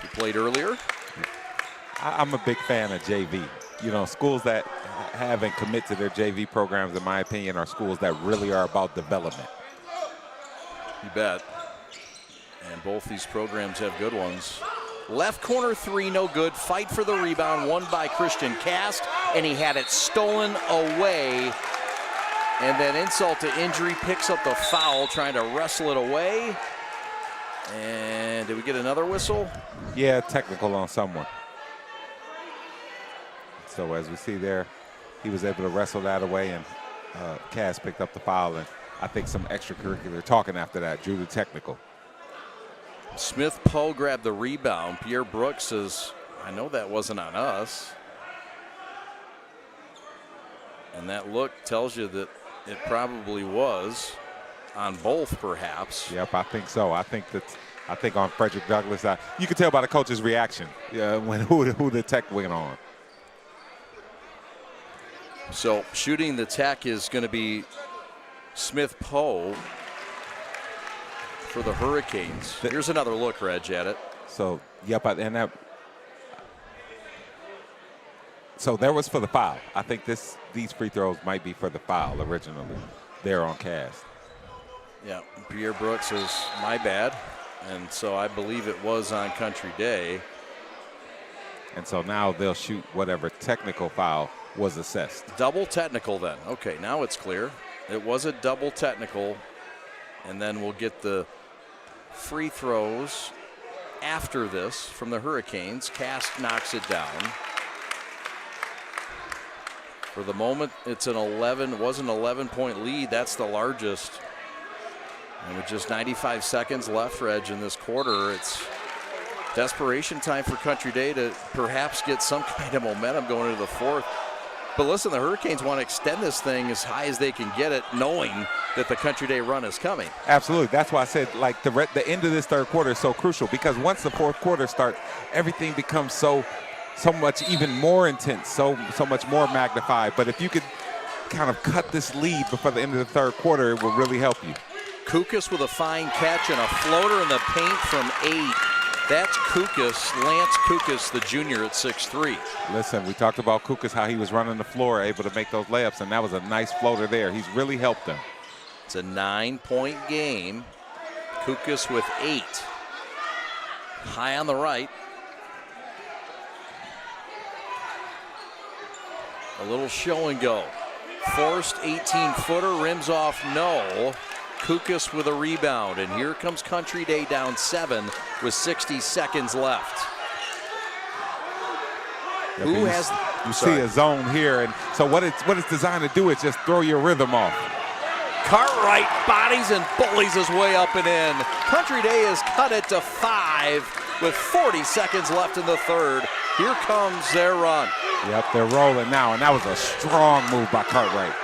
He played earlier. I'm a big fan of JV. Schools that have and commit to their JV programs, in my opinion, are schools that really are about development. You bet. And both these programs have good ones. Left corner 3, no good. Fight for the rebound, won by Christian Cast, and he had it stolen away. And then insult to injury, picks up the foul, trying to wrestle it away. And did we get another whistle? Yeah, technical on someone. So as we see there, he was able to wrestle that away, and Cass picked up the foul, and I think some extracurricular talking after that drew the technical. Smith Poe grabbed the rebound. Pierre Brooks says, I know that wasn't on us. And that look tells you that it probably was on both, perhaps. Yep, I think so. I think on Frederick Douglass, you could tell by the coach's reaction when who the tech went on. So shooting the tech is going to be Smith Poe for the Hurricanes. Here's another look, Reg, at it. So, yep, and that. So there was for the foul. I think these free throws might be for the foul originally. There on cast. Yeah, Pierre Brooks says, my bad. And so I believe it was on Country Day. And so now they'll shoot whatever technical foul was assessed. Double technical then. Okay, now it's clear. It was a double technical. And then we'll get the free throws after this from the Hurricanes. Cast knocks it down. For the moment, it's an 11-point lead. That's the largest. And with just 95 seconds left, Reg, in this quarter, it's desperation time for Country Day to perhaps get some kind of momentum going into the fourth. But listen, the Hurricanes want to extend this thing as high as they can get it, knowing that the Country Day run is coming. Absolutely. That's why I said, like, the end of this third quarter is so crucial, because once the fourth quarter starts, everything becomes so much even more intense, so much more magnified. But if you could kind of cut this lead before the end of the third quarter, it will really help you. Kukas with a fine catch and a floater in the paint from 8. That's Kukas, Lance Kukas, the junior at 6'3". Listen, we talked about Kukas, how he was running the floor, able to make those layups, and that was a nice floater there. He's really helped them. It's a 9-point game. Kukas with 8. High on the right. A little show and go. Forced 18-footer, rims off, no. Kukas with a rebound, and here comes Country Day down 7 with 60 seconds left. Yep, you see a zone here, and so what it's designed to do is just throw your rhythm off. Cartwright bodies and bullies his way up and in. Country Day has cut it to 5 with 40 seconds left in the third. Here comes their run. Yep, they're rolling now, and that was a strong move by Cartwright.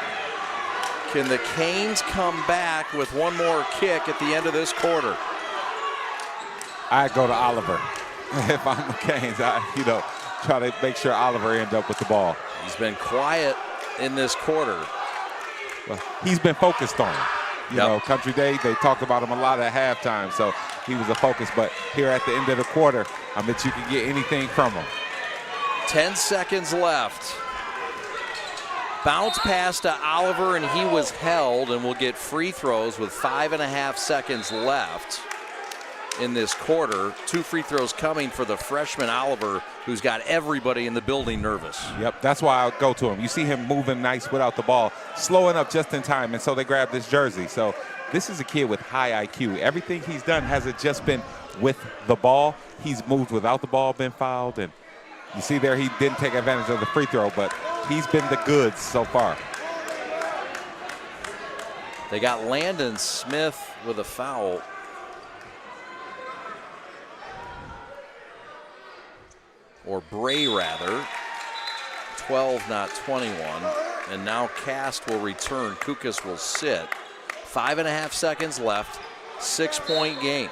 Can the Canes come back with one more kick at the end of this quarter? I'd go to Oliver. If I'm the Canes, try to make sure Oliver ends up with the ball. He's been quiet in this quarter. Well, he's been focused on it. You know, Country Day, they talked about him a lot at halftime, so he was a focus. But here at the end of the quarter, I bet you can get anything from him. 10 seconds left. Bounce pass to Oliver, and he was held, and will get free throws with 5.5 seconds left in this quarter. 2 free throws coming for the freshman Oliver, who's got everybody in the building nervous. Yep, that's why I'll go to him. You see him moving nice without the ball, slowing up just in time, and so they grab this jersey. So this is a kid with high IQ. Everything he's done hasn't just been with the ball. He's moved without the ball, been fouled, and you see there he didn't take advantage of the free throw, but he's been the goods so far. They got Landon Smith with a foul. Or Bray, rather. 12, not 21. And now Cast will return. Kukas will sit. 5.5 seconds left. 6-point game.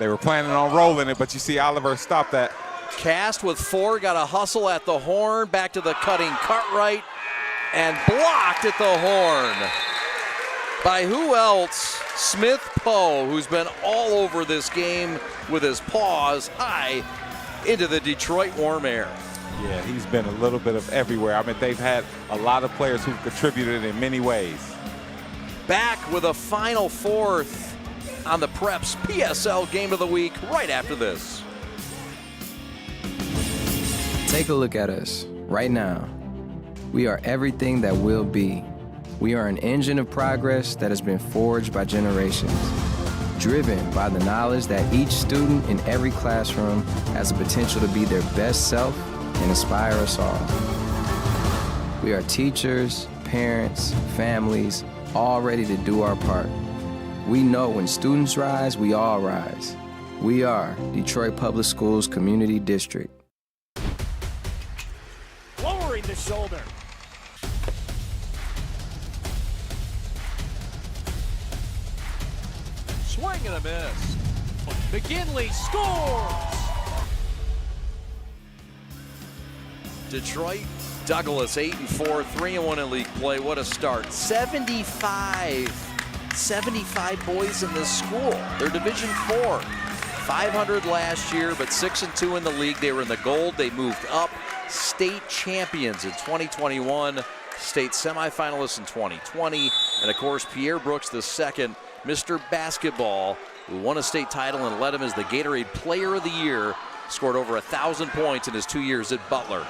They were planning on rolling it, but you see Oliver stop that. Cast with 4, got a hustle at the horn, back to the cutting Cartwright, and blocked at the horn. By who else? Smith Poe, who's been all over this game with his paws high into the Detroit warm air. Yeah, he's been a little bit of everywhere. I mean, they've had a lot of players who've contributed in many ways. Back with a final fourth on the Preps PSL Game of the Week right after this. Take a look at us right now. We are everything that will be. We are an engine of progress that has been forged by generations, driven by the knowledge that each student in every classroom has the potential to be their best self and inspire us all. We are teachers, parents, families, all ready to do our part. We know when students rise, we all rise. We are Detroit Public Schools Community District. Lowering the shoulder. Swing and a miss. McGinley scores! Detroit Douglass 8-4, 3-1 in league play. What a start. 75 boys in this school. They're Division 4. 500 last year, but 6-2 in the league. They were in the gold. They moved up. State champions in 2021. State semifinalists in 2020. And of course, Pierre Brooks II, Mr. Basketball, who won a state title and led him as the Gatorade Player of the Year, scored over 1,000 points in his 2 years at Butler.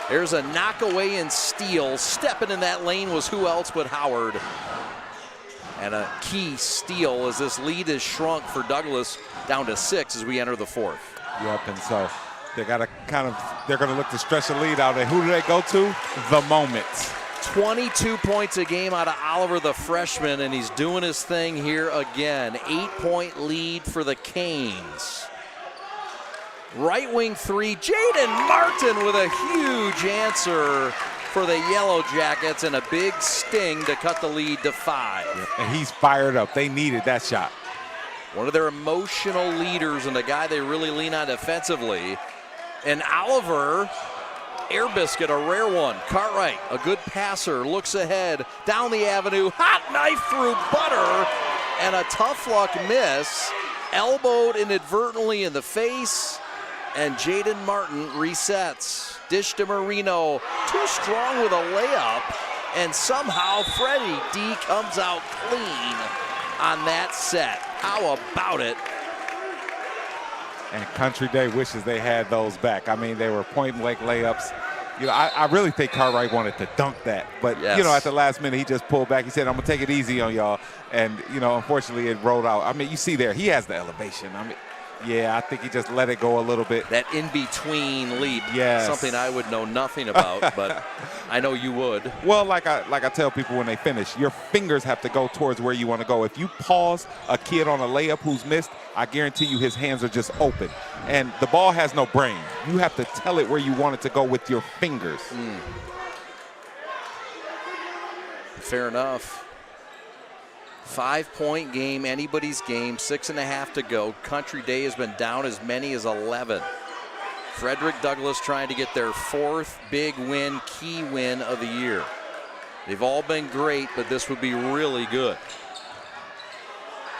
There's a knockaway and steal. Stepping in that lane was who else but Howard. And a key steal as this lead is shrunk for Douglass down to 6 as we enter the fourth. Yep, and so they got to they're going to look to stretch the lead out. And who do they go to? The Moments. 22 points a game out of Oliver, the freshman, and he's doing his thing here again. 8-point lead for the Canes. Right wing three, Jaden Martin with a huge answer for the Yellow Jackets and a big sting to cut the lead to 5. Yep, and he's fired up. They needed that shot. One of their emotional leaders and the guy they really lean on defensively. And Oliver, air biscuit, a rare one. Cartwright, a good passer, looks ahead, down the avenue, hot knife through butter, and a tough luck miss. Elbowed inadvertently in the face, and Jaden Martin resets. Dish to Marino, too strong with a layup, and somehow Freddie D comes out clean on that set. How about it? And Country Day wishes they had those back. I mean, they were point-blank layups. You know, I really think Cartwright wanted to dunk that. But, yes, you know, at the last minute, he just pulled back. He said, I'm going to take it easy on y'all. And, you know, unfortunately, it rolled out. I mean, you see there, he has the elevation. I mean, yeah, I think he just let it go a little bit. That in-between leap, yes, something I would know nothing about, but I know you would. Well, like I tell people when they finish, your fingers have to go towards where you want to go. If you pause a kid on a layup who's missed, I guarantee you his hands are just open. And the ball has no brain. You have to tell it where you want it to go with your fingers. Fair enough. 5-point game, anybody's game, 6.5 to go. Country Day has been down as many as 11. Frederick Douglass trying to get their 4th big win, key win of the year. They've all been great, but this would be really good.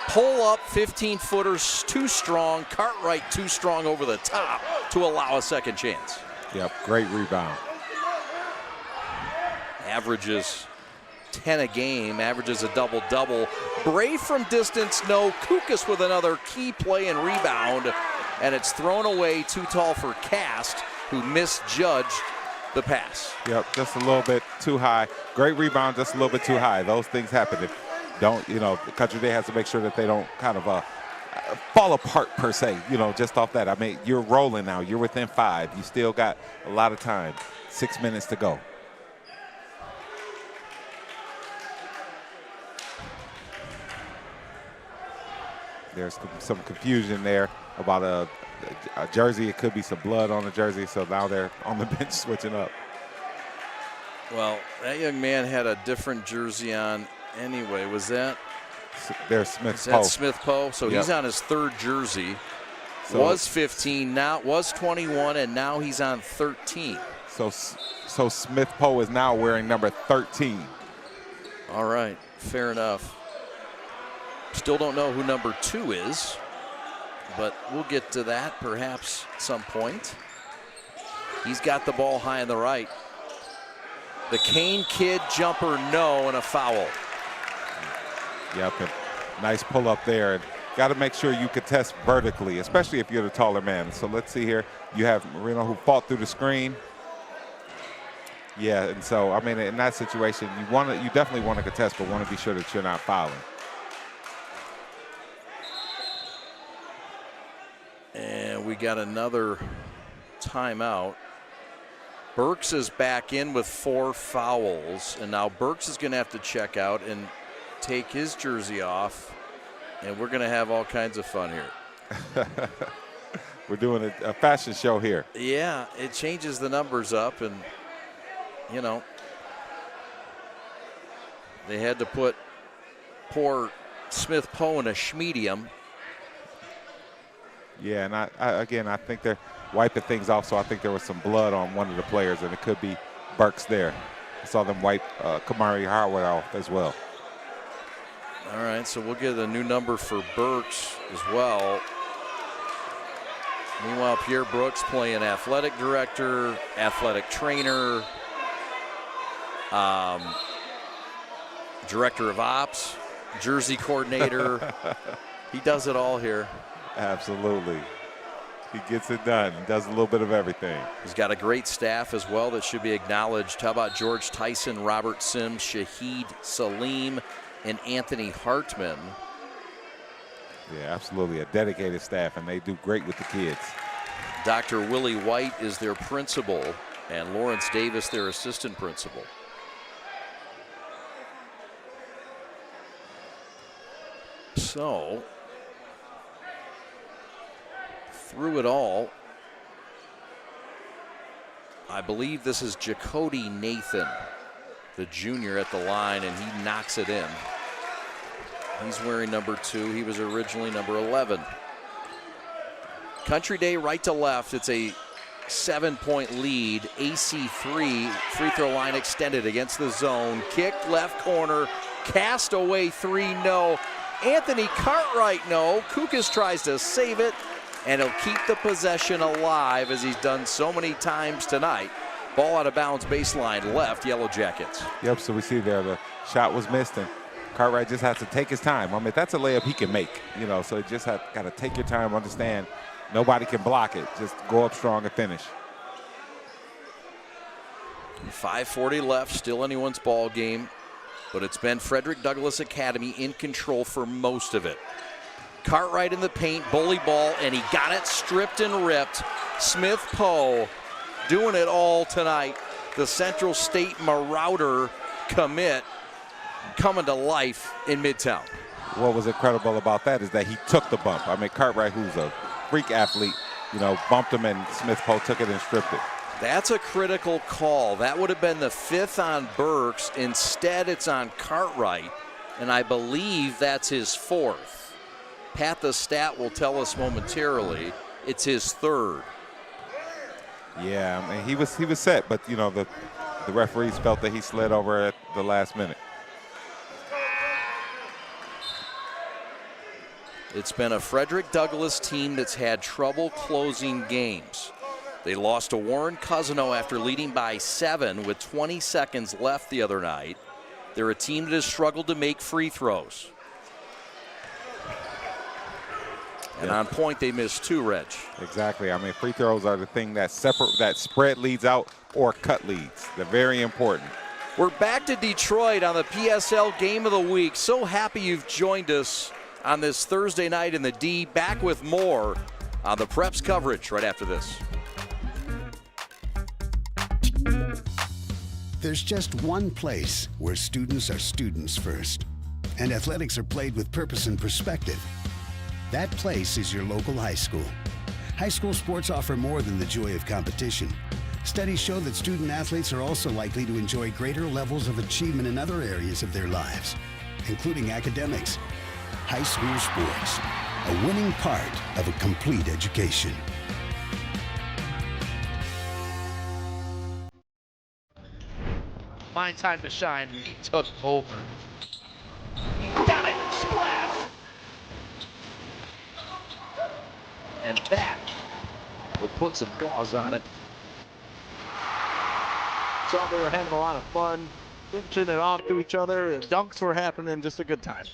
Pull up, 15-footers, too strong. Cartwright too strong over the top to allow a second chance. Yep, great rebound. Averages 10 a game, averages a double-double. Brave from distance, no. Kukas with another key play and rebound, and it's thrown away, too tall for Cast, who misjudged the pass. Yep, just a little bit too high. Great rebound, just a little bit too high. Those things happen. If don't, you know, Country Day has to make sure that they don't kind of fall apart per se, you know, just off that. I mean, you're rolling now. You're within 5. You still got a lot of time. 6 minutes to go. There's some confusion there about a jersey. It could be some blood on the jersey, so now they're on the bench switching up. Well, that young man had a different jersey on anyway. Was that? There's Smith Poe. That's Smith Poe. So yep, he's on his 3rd jersey. So, was 15, now was 21, and now he's on 13. So Smith Poe is now wearing number 13. All right, fair enough. Still don't know who number 2 is, but we'll get to that perhaps at some point. He's got the ball high on the right. The Kane kid jumper, no, and a foul. Yep, and nice pull up there. And got to make sure you contest vertically, especially if you're the taller man. So let's see here. You have Marino who fought through the screen. Yeah, and so, I mean, in that situation, you definitely want to contest, but want to be sure that you're not fouling. And we got another timeout. Burks is back in with 4 fouls, and now Burks is going to have to check out and take his jersey off. And we're going to have all kinds of fun here. We're doing a fashion show here. Yeah, it changes the numbers up, and, you know, they had to put poor Smith Poe in a schmedium. Yeah, and I think they're wiping things off, so I think there was some blood on one of the players, and it could be Burks there. I saw them wipe Kamari Howard off as well. All right, so we'll get a new number for Burks as well. Meanwhile, Pierre Brooks playing athletic director, athletic trainer, director of ops, jersey coordinator. He does it all here. Absolutely. He gets it done. He does a little bit of everything. He's got a great staff as well that should be acknowledged. How about George Tyson, Robert Sims, Shahid Salim, and Anthony Hartman? Yeah, absolutely. A dedicated staff, and they do great with the kids. Dr. Willie White is their principal, and Lawrence Davis their assistant principal. So, through it all, I believe this is Jacody Nathan, the junior at the line, and he knocks it in. He's wearing number 2. He was originally number 11. Country Day right to left. It's a 7-point lead. AC3, free throw line extended against the zone. Kicked left corner. Cast away 3, no. Anthony Cartwright, no. Kukas tries to save it, and he'll keep the possession alive as he's done so many times tonight. Ball out of bounds, baseline left, Yellow Jackets. Yep, so we see there the shot was missed, and Cartwright just has to take his time. I mean, that's a layup he can make, you know, so you just got to take your time, understand nobody can block it. Just go up strong and finish. 5:40 left, still anyone's ball game, but it's been Frederick Douglass Academy in control for most of it. Cartwright in the paint, bully ball, and he got it stripped and ripped. Smith Poe doing it all tonight. The Central State Marauder commit coming to life in Midtown. What was incredible about that is that he took the bump. I mean, Cartwright, who's a freak athlete, you know, bumped him, and Smith Poe took it and stripped it. That's a critical call. That would have been the 5th on Burks. Instead, it's on Cartwright, and I believe that's his 4th. Pat the stat will tell us momentarily. It's his 3rd. Yeah, I mean, he was set, but you know the referees felt that he slid over at the last minute. It's been a Frederick Douglass team that's had trouble closing games. They lost to Warren Cousino after leading by 7 with 20 seconds left the other night. They're a team that has struggled to make free throws. And on point, they missed 2, Reg. Exactly. I mean, free throws are the thing that spread leads out or cut leads. They're very important. We're back to Detroit on the PSL Game of the Week. So happy you've joined us on this Thursday night in the D. Back with more on the Preps coverage right after this. There's just one place where students are students first, and athletics are played with purpose and perspective. That place is your local high school. High school sports offer more than the joy of competition. Studies show that student athletes are also likely to enjoy greater levels of achievement in other areas of their lives, including academics. High school sports, a winning part of a complete education. My time to shine took over. Got it, splash! And that would put some claws on it. So they were having a lot of fun, pitching it off to each other, and dunks were happening, just a good time.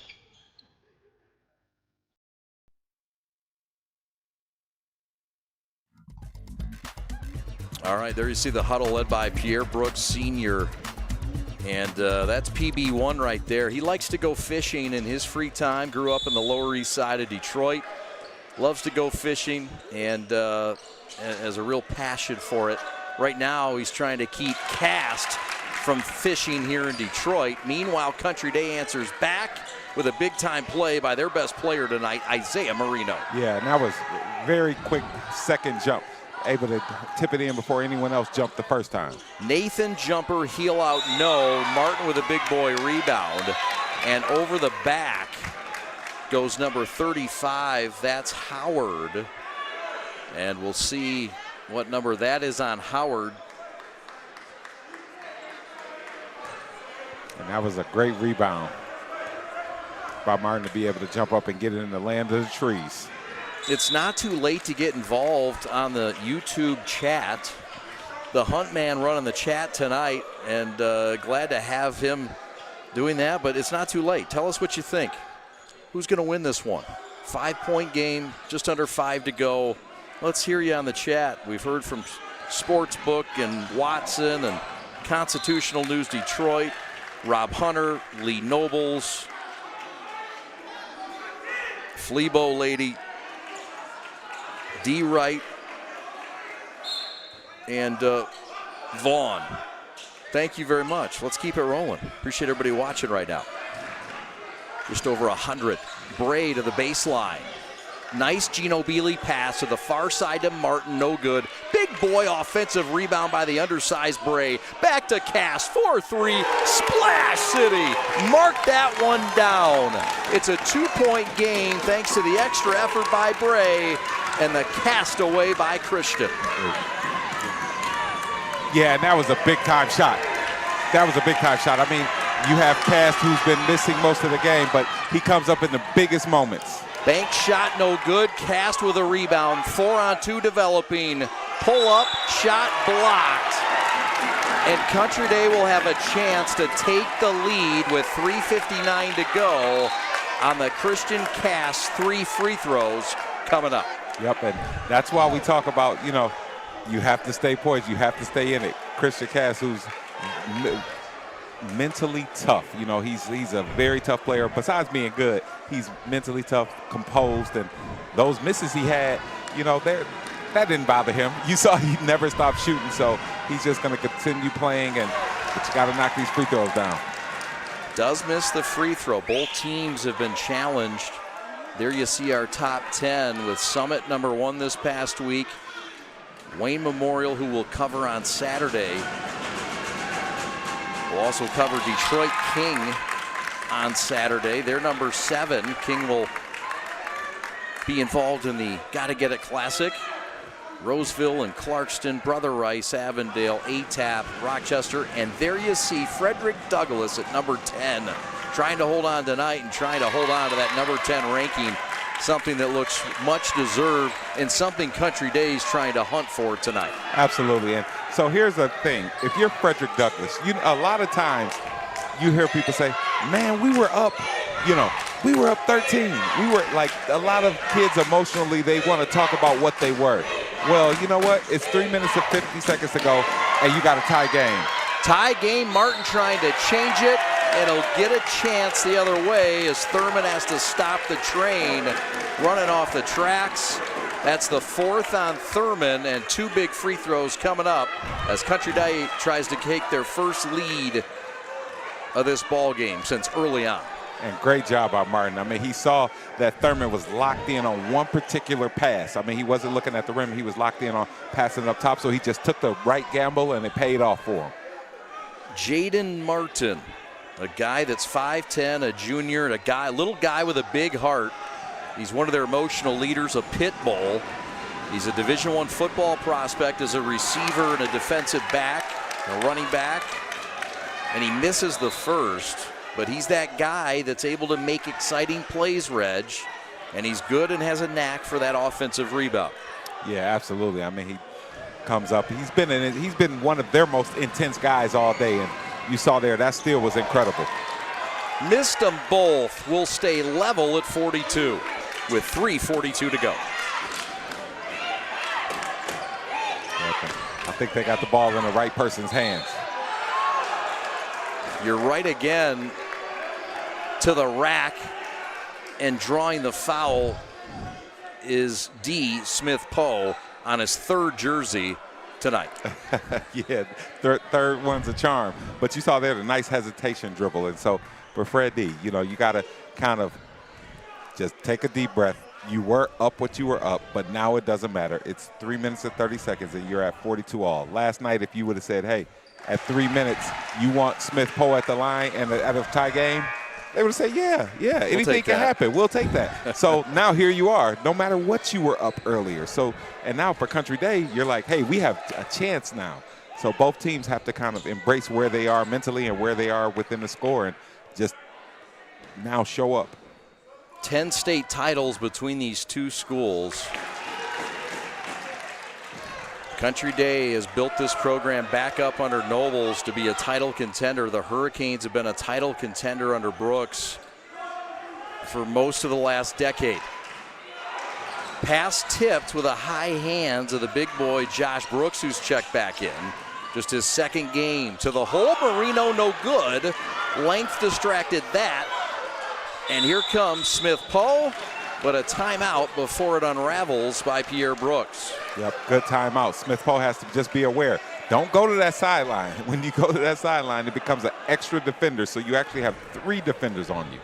All right, there you see the huddle led by Pierre Brooks Sr. And that's PB1 right there. He likes to go fishing in his free time. Grew up in the Lower East Side of Detroit. Loves to go fishing and has a real passion for it. Right now, he's trying to keep Cast from fishing here in Detroit. Meanwhile, Country Day answers back with a big-time play by their best player tonight, Isaiah Marino. Yeah, and that was very quick second jump, able to tip it in before anyone else jumped the first time. Nathan jumper, heel out, no. Martin with a big boy rebound. And over the back goes number 35. That's Howard. And we'll see what number that is on Howard. And that was a great rebound by Martin to be able to jump up and get it in the land of the trees. It's not too late to get involved on the YouTube chat. The Hunt Man running the chat tonight, and glad to have him doing that, but it's not too late. Tell us what you think. Who's going to win this one? 5-point game, just under 5 to go. Let's hear you on the chat. We've heard from Sportsbook and Watson and Constitutional News Detroit, Rob Hunter, Lee Nobles, Fleabo Lady, D. Wright, and Vaughn. Thank you very much. Let's keep it rolling. Appreciate everybody watching right now. Just over 100. Bray to the baseline. Nice Gino Bealey pass to the far side to Martin, no good. Big boy offensive rebound by the undersized Bray. Back to Cass, 4-3, Splash City. Mark that one down. It's a 2-point game thanks to the extra effort by Bray and the castaway by Christian. Yeah, and that was a big-time shot. That was a big-time shot. I mean, you have Cass, who's been missing most of the game, but he comes up in the biggest moments. Bank shot no good. Cast with a rebound. 4-on-2 developing. Pull up, shot blocked. And Country Day will have a chance to take the lead with 3:59 to go on the Christian Cass 3 free throws coming up. Yep, and that's why we talk about, you know, you have to stay poised. You have to stay in it. Christian Cass, who's mentally tough. You know, he's a very tough player. Besides being good, he's mentally tough, composed, and those misses he had, you know, that didn't bother him. You saw he never stopped shooting, so he's just going to continue playing, but you got to knock these free throws down. Does miss the free throw. Both teams have been challenged. There you see our top 10 with Summit #1 this past week. Wayne Memorial, who will cover on Saturday. We'll also cover Detroit King on Saturday. They're number 7. King will be involved in the Gotta Get It Classic. Roseville and Clarkston, Brother Rice, Avondale, ATAP, Rochester, and there you see Frederick Douglass at number 10, trying to hold on tonight and trying to hold on to that number 10 ranking. Something that looks much deserved and something Country Day is trying to hunt for tonight. Absolutely. And so here's the thing. If you're Frederick Douglass, a lot of times you hear people say, man, we were up, we were up 13. We were like, a lot of kids emotionally, they want to talk about what they were. Well, you know what? It's 3 minutes and 50 seconds to go, and you got a tie game. Tie game, Martin trying to change it, and he'll get a chance the other way as Thurman has to stop the train running off the tracks. That's the 4th on Thurman, and 2 big free throws coming up as Country Day tries to take their first lead of this ball game since early on. And great job by Martin. I mean, he saw that Thurman was locked in on one particular pass. I mean, he wasn't looking at the rim. He was locked in on passing up top, so he just took the right gamble, and it paid off for him. Jaden Martin, a guy that's 5'10", a junior, and a little guy with a big heart. He's one of their emotional leaders, a pit bull. He's a Division I football prospect as a receiver and a defensive back, a running back. And he misses the first, but he's that guy that's able to make exciting plays, Reg. And he's good and has a knack for that offensive rebound. Yeah, absolutely. I mean, he comes up. He's been one of their most intense guys all day, and you saw there that steal was incredible. Missed them both. Will stay level at 42 with 3:42 to go. I think they got the ball in the right person's hands. You're right again, to the rack and drawing the foul is D. Smith Poe on his 3rd jersey tonight. Yeah, third one's a charm. But you saw there the nice hesitation dribble. And so for Fred D, you got to kind of just take a deep breath. You were up what you were up, but now it doesn't matter. It's 3 minutes and 30 seconds, and you're at 42 all. Last night, if you would have said, hey, at 3 minutes, you want Smith Poe at the line and at a tie game, they would have said, yeah, anything can happen. We'll take that. So now here you are, no matter what you were up earlier. So, and now for Country Day, you're like, hey, we have a chance now. So both teams have to kind of embrace where they are mentally and where they are within the score and just now show up. 10 state titles between these two schools. Country Day has built this program back up under Nobles to be a title contender. The Hurricanes have been a title contender under Brooks for most of the last decade. Pass tipped with a high hands of the big boy Josh Brooks, who's checked back in. Just his second game to the hole. Marino no good. Length distracted that. And here comes Smith Poe, but a timeout before it unravels by Pierre Brooks. Yep, good timeout. Smith Poe has to just be aware. Don't go to that sideline. When you go to that sideline, it becomes an extra defender, so you actually have 3 defenders on you.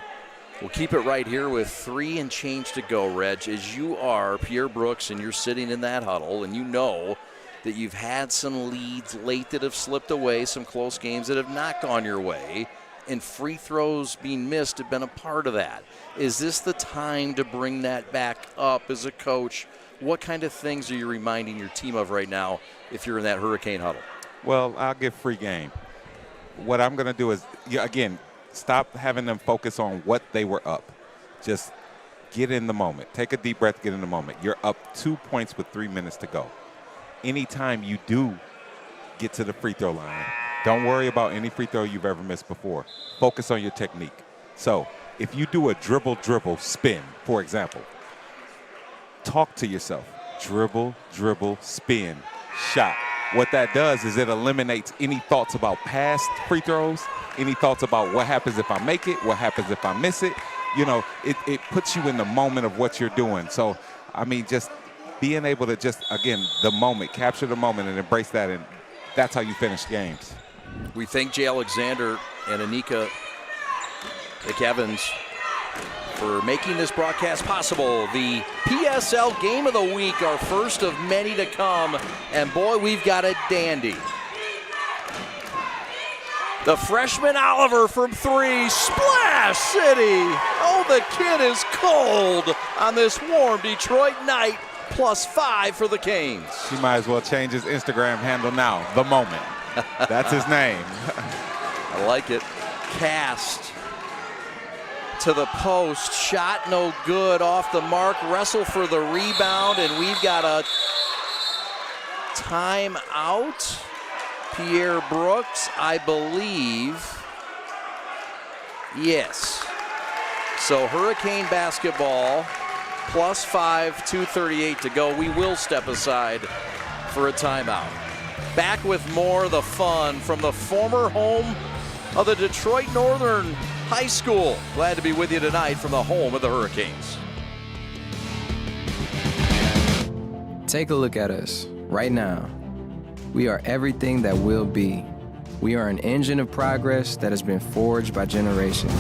We'll keep it right here with 3 and change to go, Reg. As you are Pierre Brooks and you're sitting in that huddle and you know that you've had some leads late that have slipped away, some close games that have not gone your way, and free throws being missed have been a part of that. Is this the time to bring that back up as a coach? What kind of things are you reminding your team of right now if you're in that Hurricane huddle? Well, I'll give free game. What I'm going to do is, again, stop having them focus on what they were up. Just get in the moment. Take a deep breath, get in the moment. You're up 2 points with 3 minutes to go. Anytime you do get to the free throw line, don't worry about any free throw you've ever missed before. Focus on your technique. So if you do a dribble, spin, for example, talk to yourself. Dribble, spin, shot. What that does is it eliminates any thoughts about past free throws, any thoughts about what happens if I make it, what happens if I miss it. It puts you in the moment of what you're doing. So, I mean, just being able to just, again, the moment, capture the moment and embrace that, and that's how you finish games. We thank Jay Alexander and Anika McEvans for making this broadcast possible. The PSL Game of the Week, our first of many to come, and boy, we've got a dandy. The freshman Oliver from 3, Splash City. Oh, the kid is cold on this warm Detroit night, +5 for the Canes. He might as well change his Instagram handle now, The Moment. That's his name. I like it. Cast to the post. Shot no good. Off the mark. Wrestle for the rebound. And we've got a timeout. Pierre Brooks, I believe. Yes. So Hurricane basketball, +5, 2:38 to go. We will step aside for a timeout. Back with more of the fun from the former home of the Detroit Northern High School. Glad to be with you tonight from the home of the Hurricanes. Take a look at us right now. We are everything that will be. We are an engine of progress that has been forged by generations,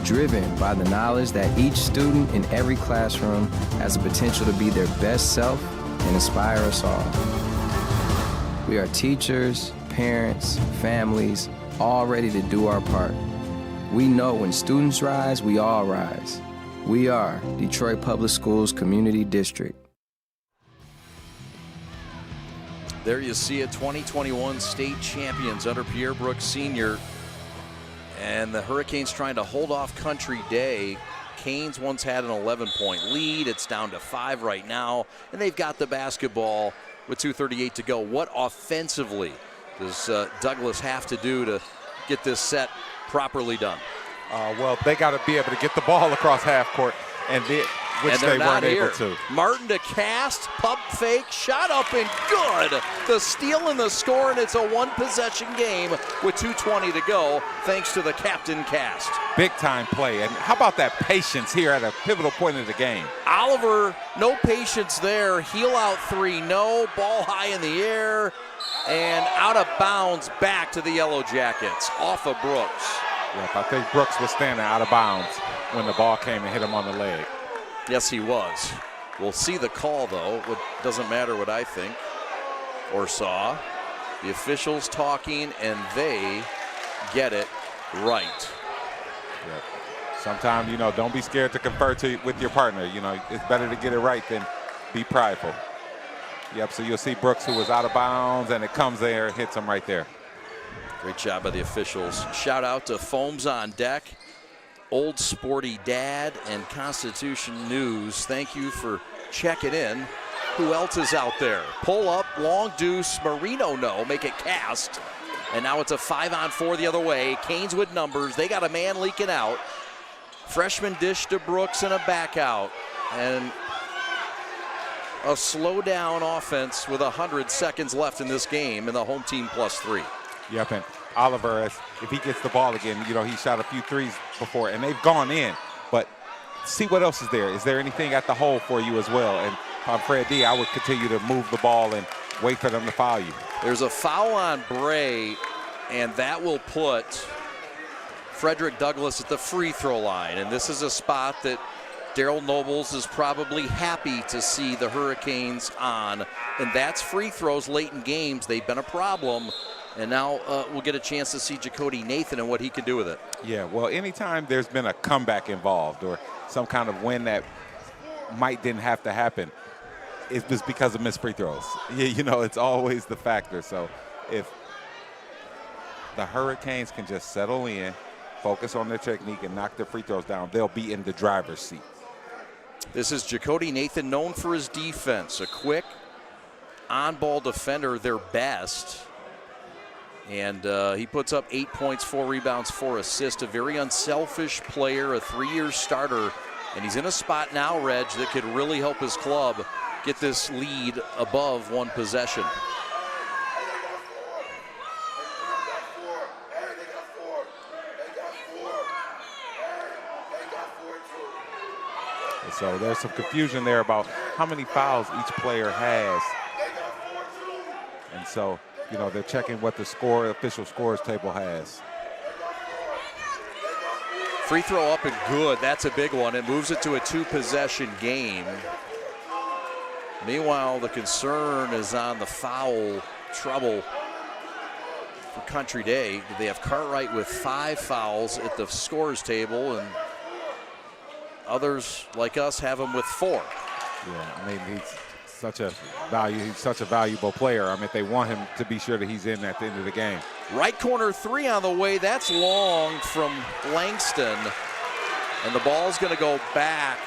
driven by the knowledge that each student in every classroom has the potential to be their best self and inspire us all. We are teachers, parents, families, all ready to do our part. We know when students rise, we all rise. We are Detroit Public Schools Community District. There you see it, 2021 state champions under Pierre Brooks Sr. And the Hurricanes trying to hold off Country Day. Canes once had an 11-point lead. It's down to 5 right now. And they've got the basketball with 2:38 to go. What offensively does Douglass have to do to get this set properly done? Well, they got to be able to get the ball across half court. And which and they're they not weren't here. able to. Martin to cast, pump fake, shot up and good. The steal and the score, and it's a one-possession game with 2:20 to go, thanks to the captain cast. Big-time play. And how about that patience here at a pivotal point of the game? Oliver, no patience there. Heel out three, no. Ball high in the air and out of bounds back to the Yellow Jackets, off of Brooks. Yep, I think Brooks was standing out of bounds when the ball came and hit him on the leg. Yes, he was. We'll see the call, though. It doesn't matter what I think or saw. The officials talking, and they get it right. Yep. Sometimes, don't be scared to confer with your partner. It's better to get it right than be prideful. Yep, so you'll see Brooks, who was out of bounds, and it comes there, hits him right there. Great job by the officials. Shout out to Foams on Deck, Old Sporty Dad, and Constitution News. Thank you for checking in. Who else is out there? Pull up, long deuce, Marino no, make it cast. And now it's a 5-on-4 the other way. Canes with numbers. They got a man leaking out. Freshman dish to Brooks and a back out. And a slow down offense with 100 seconds left in this game, and the home team +3. Yep, and Oliver, if he gets the ball again, he shot a few threes before, and they've gone in. But see what else is there. Is there anything at the hole for you as well? And on Fred D, I would continue to move the ball and wait for them to foul you. There's a foul on Bray, and that will put Frederick Douglass at the free throw line. And this is a spot that Daryl Nobles is probably happy to see the Hurricanes on. And that's free throws late in games. They've been a problem. And now we'll get a chance to see Jacody Nathan and what he can do with it. Yeah, well, anytime there's been a comeback involved or some kind of win that didn't have to happen, it's just because of missed free throws. It's always the factor. So if the Hurricanes can just settle in, focus on their technique, and knock their free throws down, they'll be in the driver's seat. This is Jacody Nathan, known for his defense, a quick on-ball defender, their best. And he puts up 8 points, 4 rebounds, 4 assists. A very unselfish player, a 3-year starter. And he's in a spot now, Reg, that could really help his club get this lead above one possession. So there's some confusion there about how many fouls each player has. And so, they're checking what the official scores table has. Free throw up and good. That's a big one. It moves it to a 2-possession game. Meanwhile, the concern is on the foul trouble for Country Day. They have Cartwright with 5 fouls at the scorers table, and others like us have him with 4. Yeah, he's such a valuable player. They want him to be sure that he's in at the end of the game. Right corner 3 on the way. That's long from Langston. And the ball's going to go back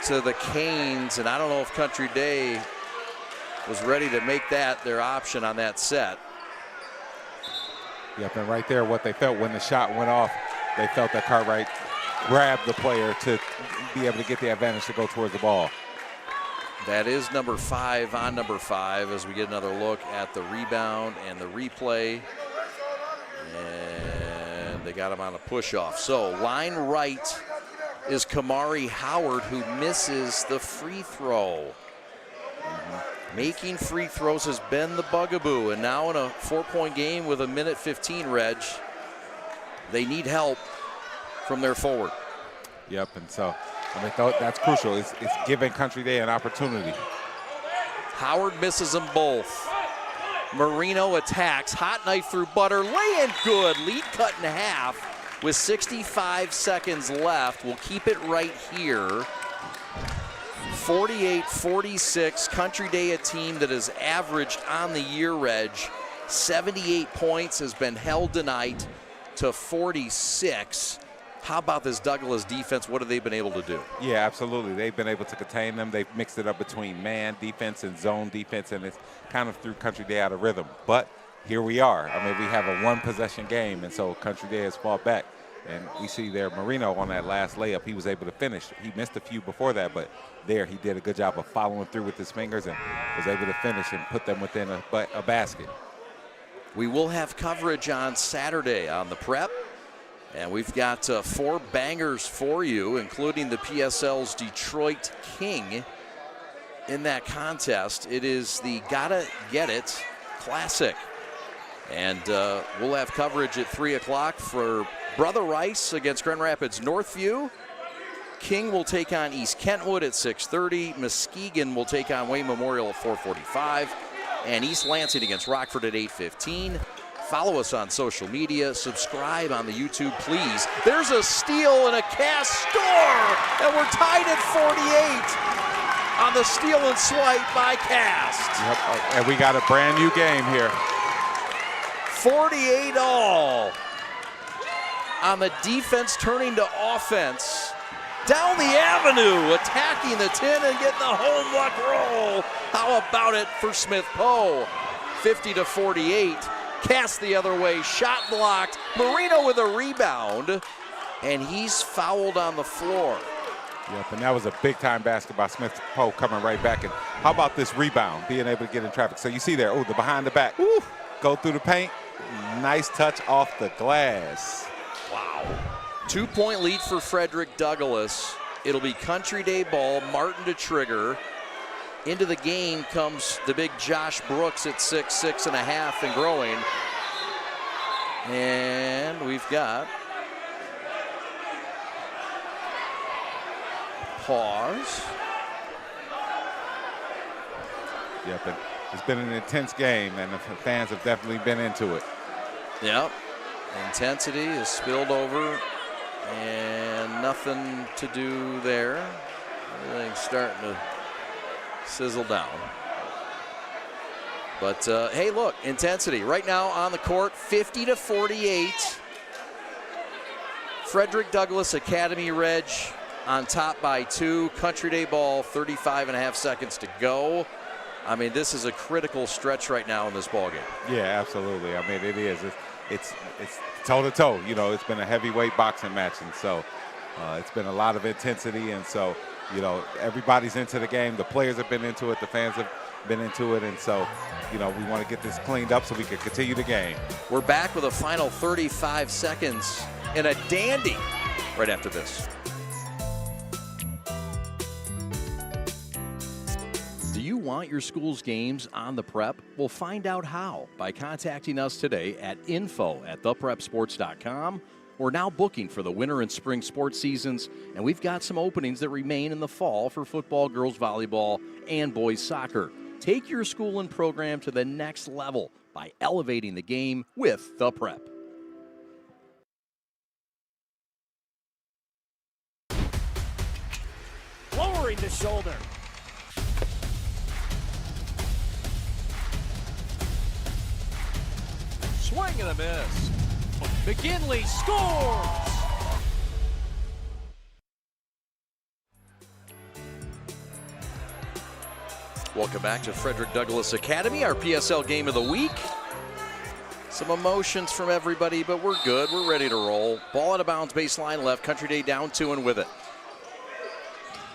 to the Canes. And I don't know if Country Day was ready to make that their option on that set. Yep, and right there, what they felt when the shot went off, they felt that Cartwright grabbed the player to be able to get the advantage to go towards the ball. That is number 5 on number 5 as we get another look at the rebound and the replay. And they got him on a push-off. So line right is Kamari Howard, who misses the free throw. Making free throws has been the bugaboo, and now in a 4-point game with 1:15, Reg, they need help from their forward. Yep, and so that's crucial. It's giving Country Day an opportunity. Howard misses them both. Marino attacks, hot knife through butter, lay in good, lead cut in half with 65 seconds left. We'll keep it right here. 48-46, Country Day, a team that has averaged on the year, Reg, 78 points, has been held tonight to 46. How about this Douglass defense? What have they been able to do? Yeah, absolutely. They've been able to contain them. They've mixed it up between man defense and zone defense, and it's kind of threw Country Day out of rhythm. But here we are. We have a 1-possession game, and so Country Day has fought back. And we see there Marino on that last layup. He was able to finish. He missed a few before that, but there he did a good job of following through with his fingers and was able to finish and put them within a basket. We will have coverage on Saturday on the Prep. And we've got 4 bangers for you, including the PSL's Detroit King in that contest. It is the Gotta Get It Classic. And we'll have coverage at 3 o'clock for Brother Rice against Grand Rapids Northview. King will take on East Kentwood at 6:30. Muskegon will take on Wayne Memorial at 4:45. And East Lansing against Rockford at 8:15. Follow us on social media. Subscribe on the YouTube, please. There's a steal and a cast score, and we're tied at 48 on the steal and swipe by Cast. Yep. And we got a brand new game here. 48 all on the defense turning to offense. Down the avenue, attacking the 10 and getting the home luck roll. How about it for Smith Poe? 50-48. Cast the other way, shot blocked. Marino with a rebound, and he's fouled on the floor. Yep, and that was a big-time basket by Smith Poe coming right back. And how about this rebound, being able to get in traffic? So you see there, the behind the back. Woo. Go through the paint. Nice touch off the glass. Wow. 2-point lead for Frederick Douglass. It'll be Country Day ball, Martin to trigger. Into the game comes the big Josh Brooks at 6'6.5" and growing. And we've got pause. Yep, it's been an intense game, and the fans have definitely been into it. Yep, intensity is spilled over, and nothing to do there. Everything's starting to sizzle down. But hey, look, intensity right now on the court, 50-48. Frederick Douglass Academy Reg on top by 2. Country Day ball, 35.5 seconds to go. I mean, this is a critical stretch right now in this ball game. Yeah, absolutely. I mean, it is. It's toe-to-toe. You know, it's been a heavyweight boxing match, and so it's been a lot of intensity, and so, you know, everybody's into the game. The players have been into it. The fans have been into it, and so, you know, we want to get this cleaned up so we can continue the game. We're back with a final 35 seconds in a dandy right after this. Do you want your school's games on the Prep? Well, find out how by contacting us today at info@theprepsports.com. We're now booking for the winter and spring sports seasons, and we've got some openings that remain in the fall for football, girls volleyball, and boys soccer. Take your school and program to the next level by elevating the game with the Prep. Lowering the shoulder. Swing and a miss. McGinley scores! Welcome back to Frederick Douglass Academy, our PSL game of the week. Some emotions from everybody, but we're good. We're ready to roll. Ball out of bounds, baseline left. Country Day down 2 and with it.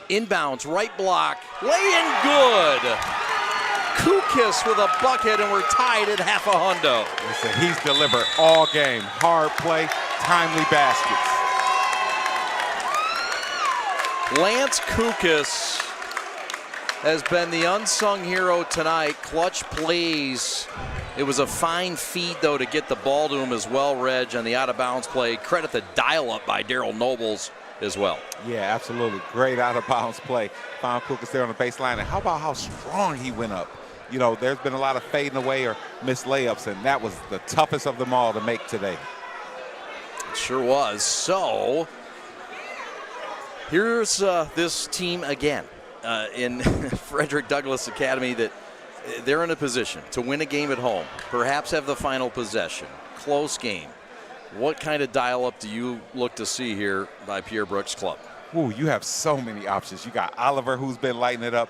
Inbounds, right block, laying good. Kukis with a bucket, and we're tied at half a hundo. Listen, he's delivered all game. Hard play, timely baskets. Lance Kukis has been the unsung hero tonight. Clutch plays. It was a fine feed, though, to get the ball to him as well, Reg, on the out-of-bounds play. Credit the dial-up by Daryl Nobles as well. Yeah, absolutely. Great out-of-bounds play. Found Kukis there on the baseline. And how about how strong he went up? You know, there's been a lot of fading away or missed layups, and that was the toughest of them all to make today. It sure was. So, here's this team again in Frederick Douglass Academy that they're in a position to win a game at home, perhaps have the final possession. Close game. What kind of dial-up do you look to see here by Pierre Brooks' club? Ooh, you have so many options. You got Oliver, who's been lighting it up.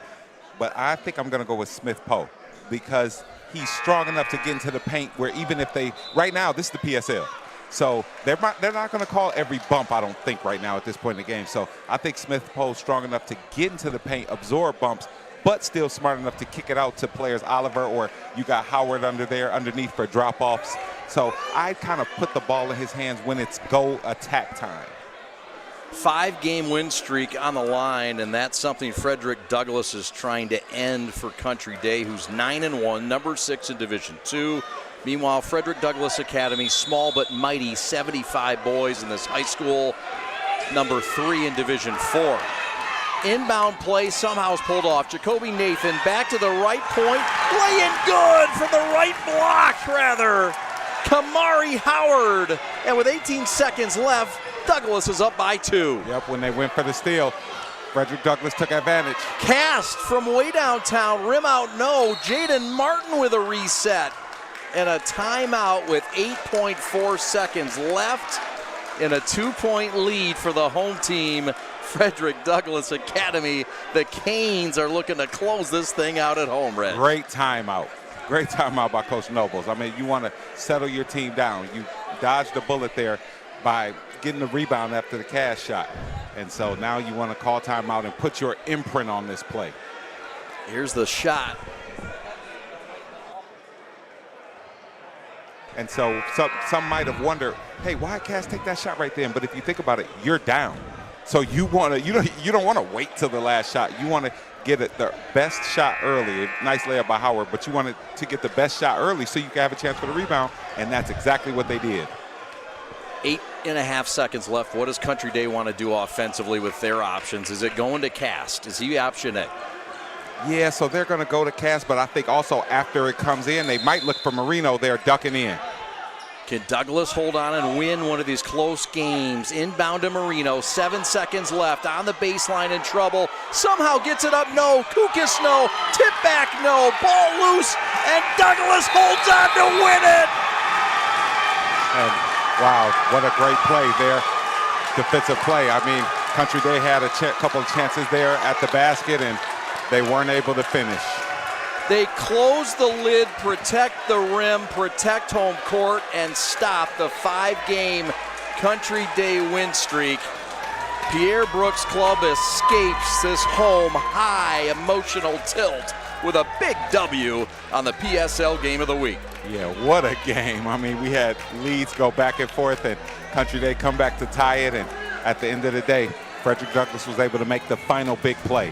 But I think I'm going to go with Smith Poe because he's strong enough to get into the paint where even if they, right now, this is the PSL. So they're not going to call every bump, I don't think, right now at this point in the game. So I think Smith-Poe's strong enough to get into the paint, absorb bumps, but still smart enough to kick it out to players Oliver, or you got Howard underneath for drop-offs. So I kind of put the ball in his hands when it's go attack time. 5-game win streak on the line, and that's something Frederick Douglass is trying to end for Country Day, who's 9-1, number 6 in Division II. Meanwhile, Frederick Douglass Academy, small but mighty, 75 boys in this high school, number 3 in Division IV. Inbound play somehow is pulled off. Jacoby Nathan back to the right point, laying good from the right block, rather. Kamari Howard, and with 18 seconds left, Douglass is up by 2. Yep, when they went for the steal, Frederick Douglass took advantage. Cast from way downtown, rim out no. Jaden Martin with a reset. And a timeout with 8.4 seconds left in a 2-point lead for the home team, Frederick Douglass Academy. The Canes are looking to close this thing out at home, Red. Great timeout. Great timeout by Coach Nobles. I mean, you want to settle your team down. You dodged the bullet there by getting the rebound after the cast shot. And so now you want to call timeout and put your imprint on this play. Here's the shot. And so some might have wondered, hey, why Cass take that shot right then? But if you think about it, you're down. So you want to, you don't want to wait till the last shot. You want to get it the best shot early. Nice layup by Howard, but you wanted to get the best shot early so you can have a chance for the rebound, and that's exactly what they did. 8.5 seconds left. What does Country Day want to do offensively with their options? Is it going to Cast? Is he option A? Yeah, so they're going to go to Cast, but I think also after it comes in, they might look for Marino. They're ducking in. Can Douglass hold on and win one of these close games? Inbound to Marino, 7 seconds left, on the baseline in trouble. Somehow gets it up, no. Kukas, no. Tip back, no. Ball loose, and Douglass holds on to win it. And wow, what a great play there. Defensive play. I mean, Country Day had a couple of chances there at the basket, and they weren't able to finish. They close the lid, protect the rim, protect home court, and stop the 5-game Country Day win streak. Pierre Brooks Club escapes this home high emotional tilt with a big W on the PSL Game of the Week. Yeah, what a game. I mean, we had leads go back and forth, and Country Day come back to tie it, and at the end of the day, Frederick Douglass was able to make the final big play.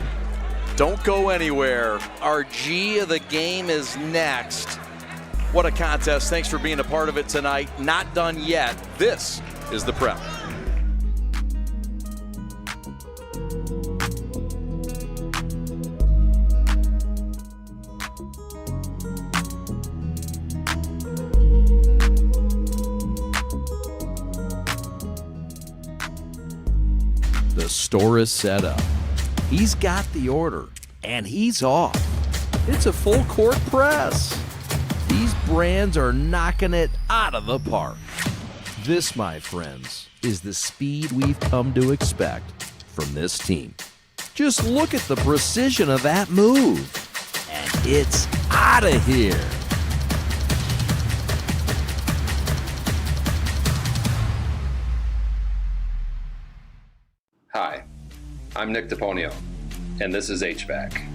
Don't go anywhere. Our G of the game is next. What a contest. Thanks for being a part of it tonight. Not done yet. This is the Prep. The store is set up. He's got the order, and he's off. It's a full court press. These brands are knocking it out of the park. This, my friends, is the speed we've come to expect from this team. Just look at the precision of that move, and it's out of here. Hi, I'm Nick DePonio, and this is HVAC.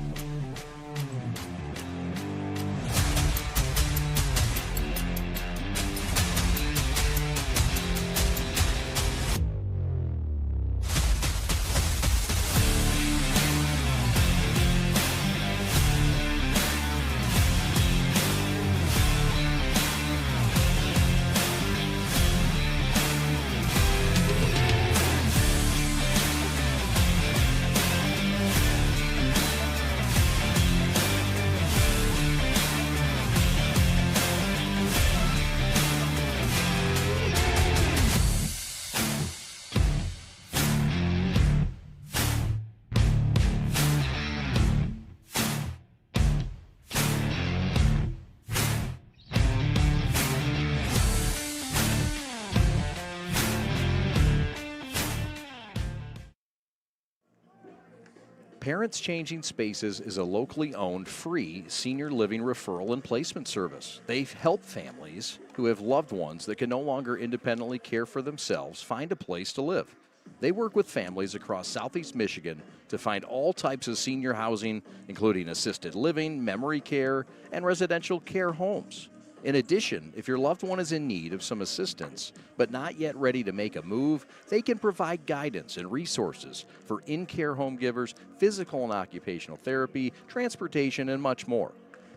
Parents Changing Spaces is a locally owned, free senior living referral and placement service. They help families who have loved ones that can no longer independently care for themselves find a place to live. They work with families across Southeast Michigan to find all types of senior housing, including assisted living, memory care, and residential care homes. In addition, if your loved one is in need of some assistance but not yet ready to make a move, they can provide guidance and resources for in-care home givers, physical and occupational therapy, transportation, and much more.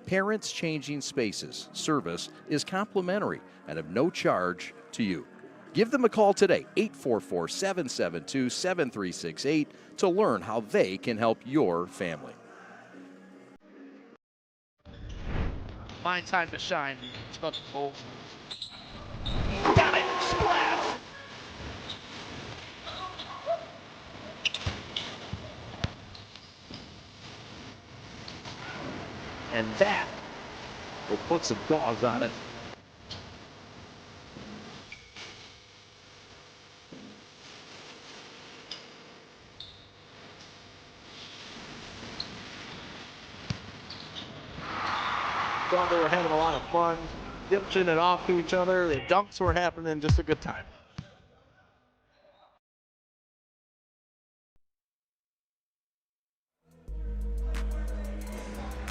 Parents Changing Spaces service is complimentary and of no charge to you. Give them a call today, 844-772-7368, to learn how they can help your family. My time to shine. It's about to go. Got it! Splash! And that will put some claws on it. Thought they were having a lot of fun, dipping it off to each other. The dunks were happening, just a good time.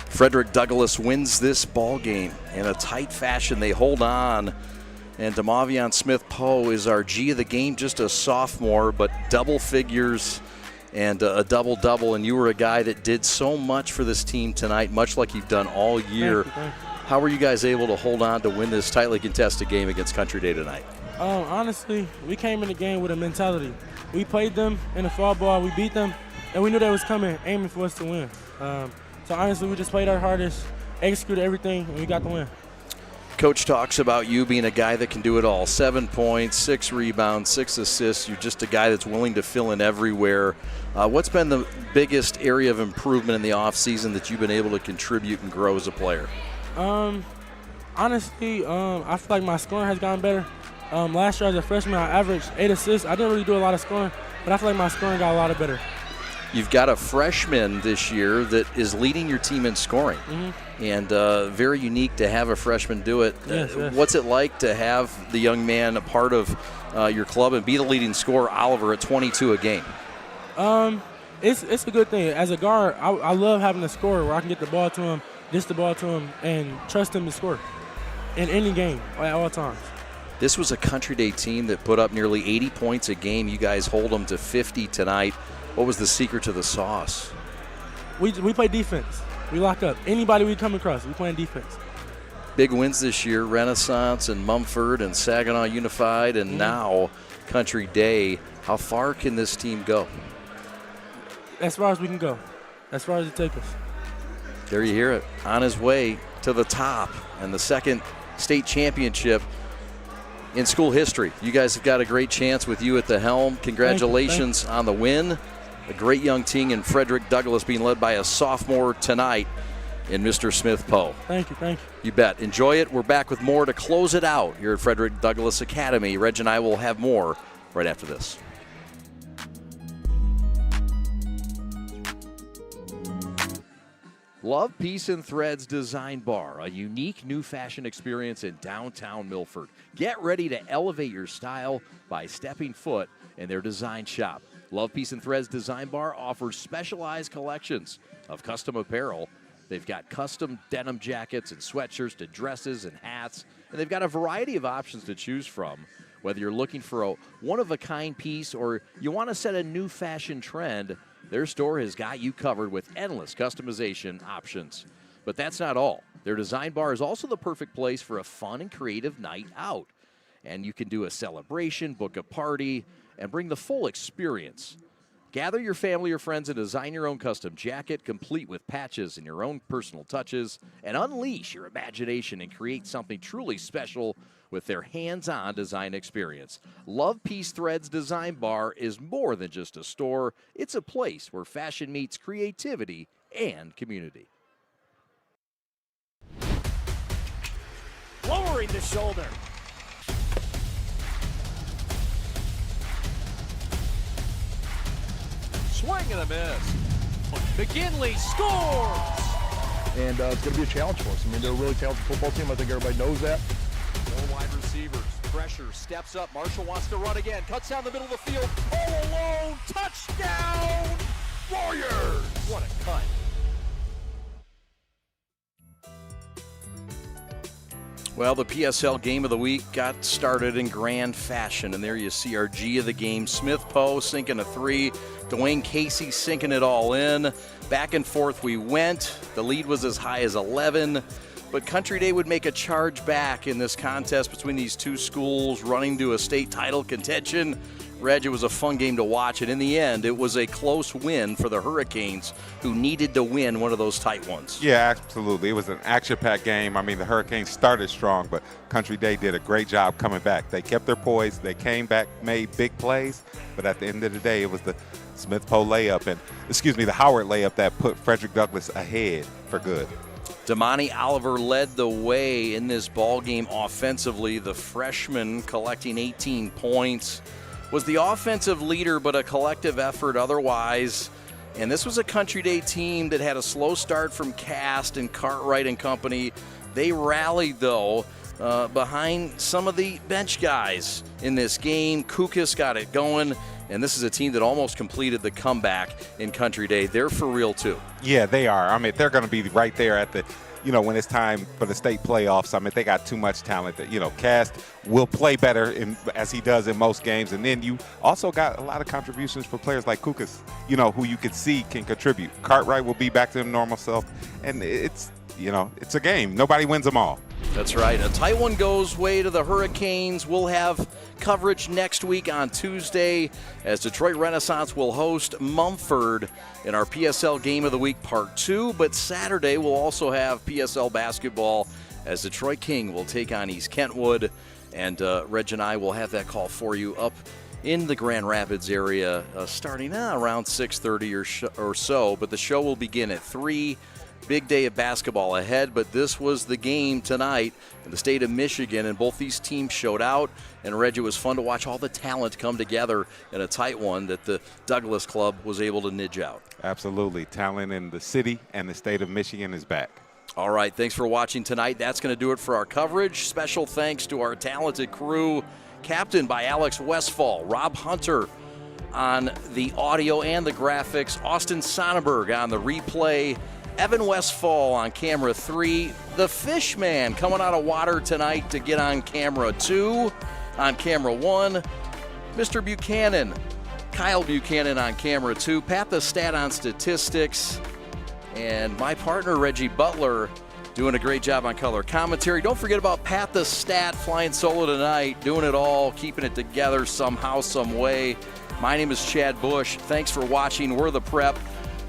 Frederick Douglass wins this ball game in a tight fashion. They hold on, and Demavion Smith-Poe is our G of the game, just a sophomore, but double figures and a double-double, and you were a guy that did so much for this team tonight, much like you've done all year. Thank you. How were you guys able to hold on to win this tightly contested game against Country Day tonight? Honestly, we came in the game with a mentality. We played them in the fall ball, we beat them, and we knew they was coming, aiming for us to win. So honestly, we just played our hardest, executed everything, and we got the win. Coach talks about you being a guy that can do it all. 7 points, 6 rebounds, 6 assists. You're just a guy that's willing to fill in everywhere. What's been the biggest area of improvement in the offseason that you've been able to contribute and grow as a player? Honestly, I feel like my scoring has gotten better. Last year as a freshman, I averaged 8 assists. I didn't really do a lot of scoring, but I feel like my scoring got a lot better. You've got a freshman this year that is leading your team in scoring. And very unique to have a freshman do it. Yes. What's it like to have the young man a part of your club and be the leading scorer, Oliver, at 22 a game? It's a good thing. As a guard, I love having a scorer where I can get the ball to him, dish the ball to him, and trust him to score in any game at all times. This was a Country Day team that put up nearly 80 points a game. You guys hold them to 50 tonight. What was the secret to the sauce? We play defense. We lock up. Anybody we come across, we playing defense. Big wins this year, Renaissance and Mumford and Saginaw Unified, and now Country Day. How far can this team go? As far as we can go, as far as it takes us. There you hear it, on his way to the top and the second state championship in school history. You guys have got a great chance with you at the helm. Congratulations on the win. A great young team in Frederick Douglass being led by a sophomore tonight in Mr. Smith-Poe. Thank you. You bet. Enjoy it. We're back with more to close it out here at Frederick Douglass Academy. Reg and I will have more right after this. Love, Peace, and Threads Design Bar, a unique new fashion experience in downtown Milford. Get ready to elevate your style by stepping foot in their design shop. Love, Peace, and Threads Design Bar offers specialized collections of custom apparel. They've got custom denim jackets and sweatshirts to dresses and hats, and they've got a variety of options to choose from. Whether you're looking for a one-of-a-kind piece or you want to set a new fashion trend, their store has got you covered with endless customization options. But that's not all. Their design bar is also the perfect place for a fun and creative night out. And you can do a celebration, book a party, and bring the full experience. Gather your family or friends and design your own custom jacket, complete with patches and your own personal touches, and unleash your imagination and create something truly special with their hands-on design experience. Love, Peace, Threads Design Bar is more than just a store. It's a place where fashion meets creativity and community. Lowering the shoulder. Swing and a miss. McKinley scores! And it's going to be a challenge for us. I mean, they're a really talented football team. I think everybody knows that. Four wide receivers. Pressure. Steps up. Marshall wants to run again. Cuts down the middle of the field. All alone. Touchdown! Warriors! What a cut. Well, the PSL Game of the Week got started in grand fashion, and there you see our G of the game. Smith Poe sinking a 3. Dwayne Casey sinking it all in. Back and forth we went. The lead was as high as 11. But Country Day would make a charge back in this contest between these two schools running to a state title contention. Reg, it was a fun game to watch, and in the end, it was a close win for the Hurricanes, who needed to win one of those tight ones. Yeah, absolutely. It was an action-packed game. I mean, the Hurricanes started strong, but Country Day did a great job coming back. They kept their poise. They came back, made big plays, but at the end of the day, it was the Smith-Poe layup the Howard layup that put Frederick Douglass ahead for good. Damani Oliver led the way in this ball game offensively. The freshman collecting 18 points. Was the offensive leader, but a collective effort otherwise. And this was a Country Day team that had a slow start from Cast and Cartwright and company. They rallied, though, behind some of the bench guys in this game. Kukas got it going, and this is a team that almost completed the comeback in Country Day. They're for real, too. Yeah, they are. I mean, they're going to be right there at the, when it's time for the state playoffs. I mean, they got too much talent that, Cast will play better as he does in most games. And then you also got a lot of contributions for players like Kukas, who you could see can contribute. Cartwright will be back to his normal self. And it's a game. Nobody wins them all. That's right. A tight one goes way to the Hurricanes. We'll have coverage next week on Tuesday as Detroit Renaissance will host Mumford in our PSL Game of the Week Part 2. But Saturday we'll also have PSL basketball as Detroit King will take on East Kentwood. And Reg and I will have that call for you up in the Grand Rapids area starting around 6:30 or so. But the show will begin at 3. Big day of basketball ahead, but this was the game tonight in the state of Michigan, and both these teams showed out. And, Reg, it was fun to watch all the talent come together in a tight one that the Douglass Club was able to nidge out. Absolutely. Talent in the city and the state of Michigan is back. All right, thanks for watching tonight. That's going to do it for our coverage. Special thanks to our talented crew, captained by Alex Westfall, Rob Hunter on the audio and the graphics, Austin Sonnenberg on the replay, Evan Westfall on camera 3. The Fishman coming out of water tonight to get on camera 2. On camera 1, Mr. Buchanan, Kyle Buchanan on camera 2. Pat the Stat on statistics. And my partner, Reggie Butler, doing a great job on color commentary. Don't forget about Pat the Stat flying solo tonight, doing it all, keeping it together somehow, some way. My name is Chad Bush. Thanks for watching. We're the Prep.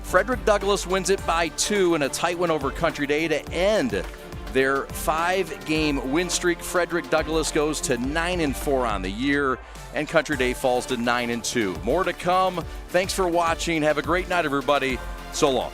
Frederick Douglass wins it by 2 in a tight win over Country Day to end their 5-game win streak. Frederick Douglass goes to 9-4 on the year, and Country Day falls to 9-2. More to come. Thanks for watching. Have a great night, everybody. So long.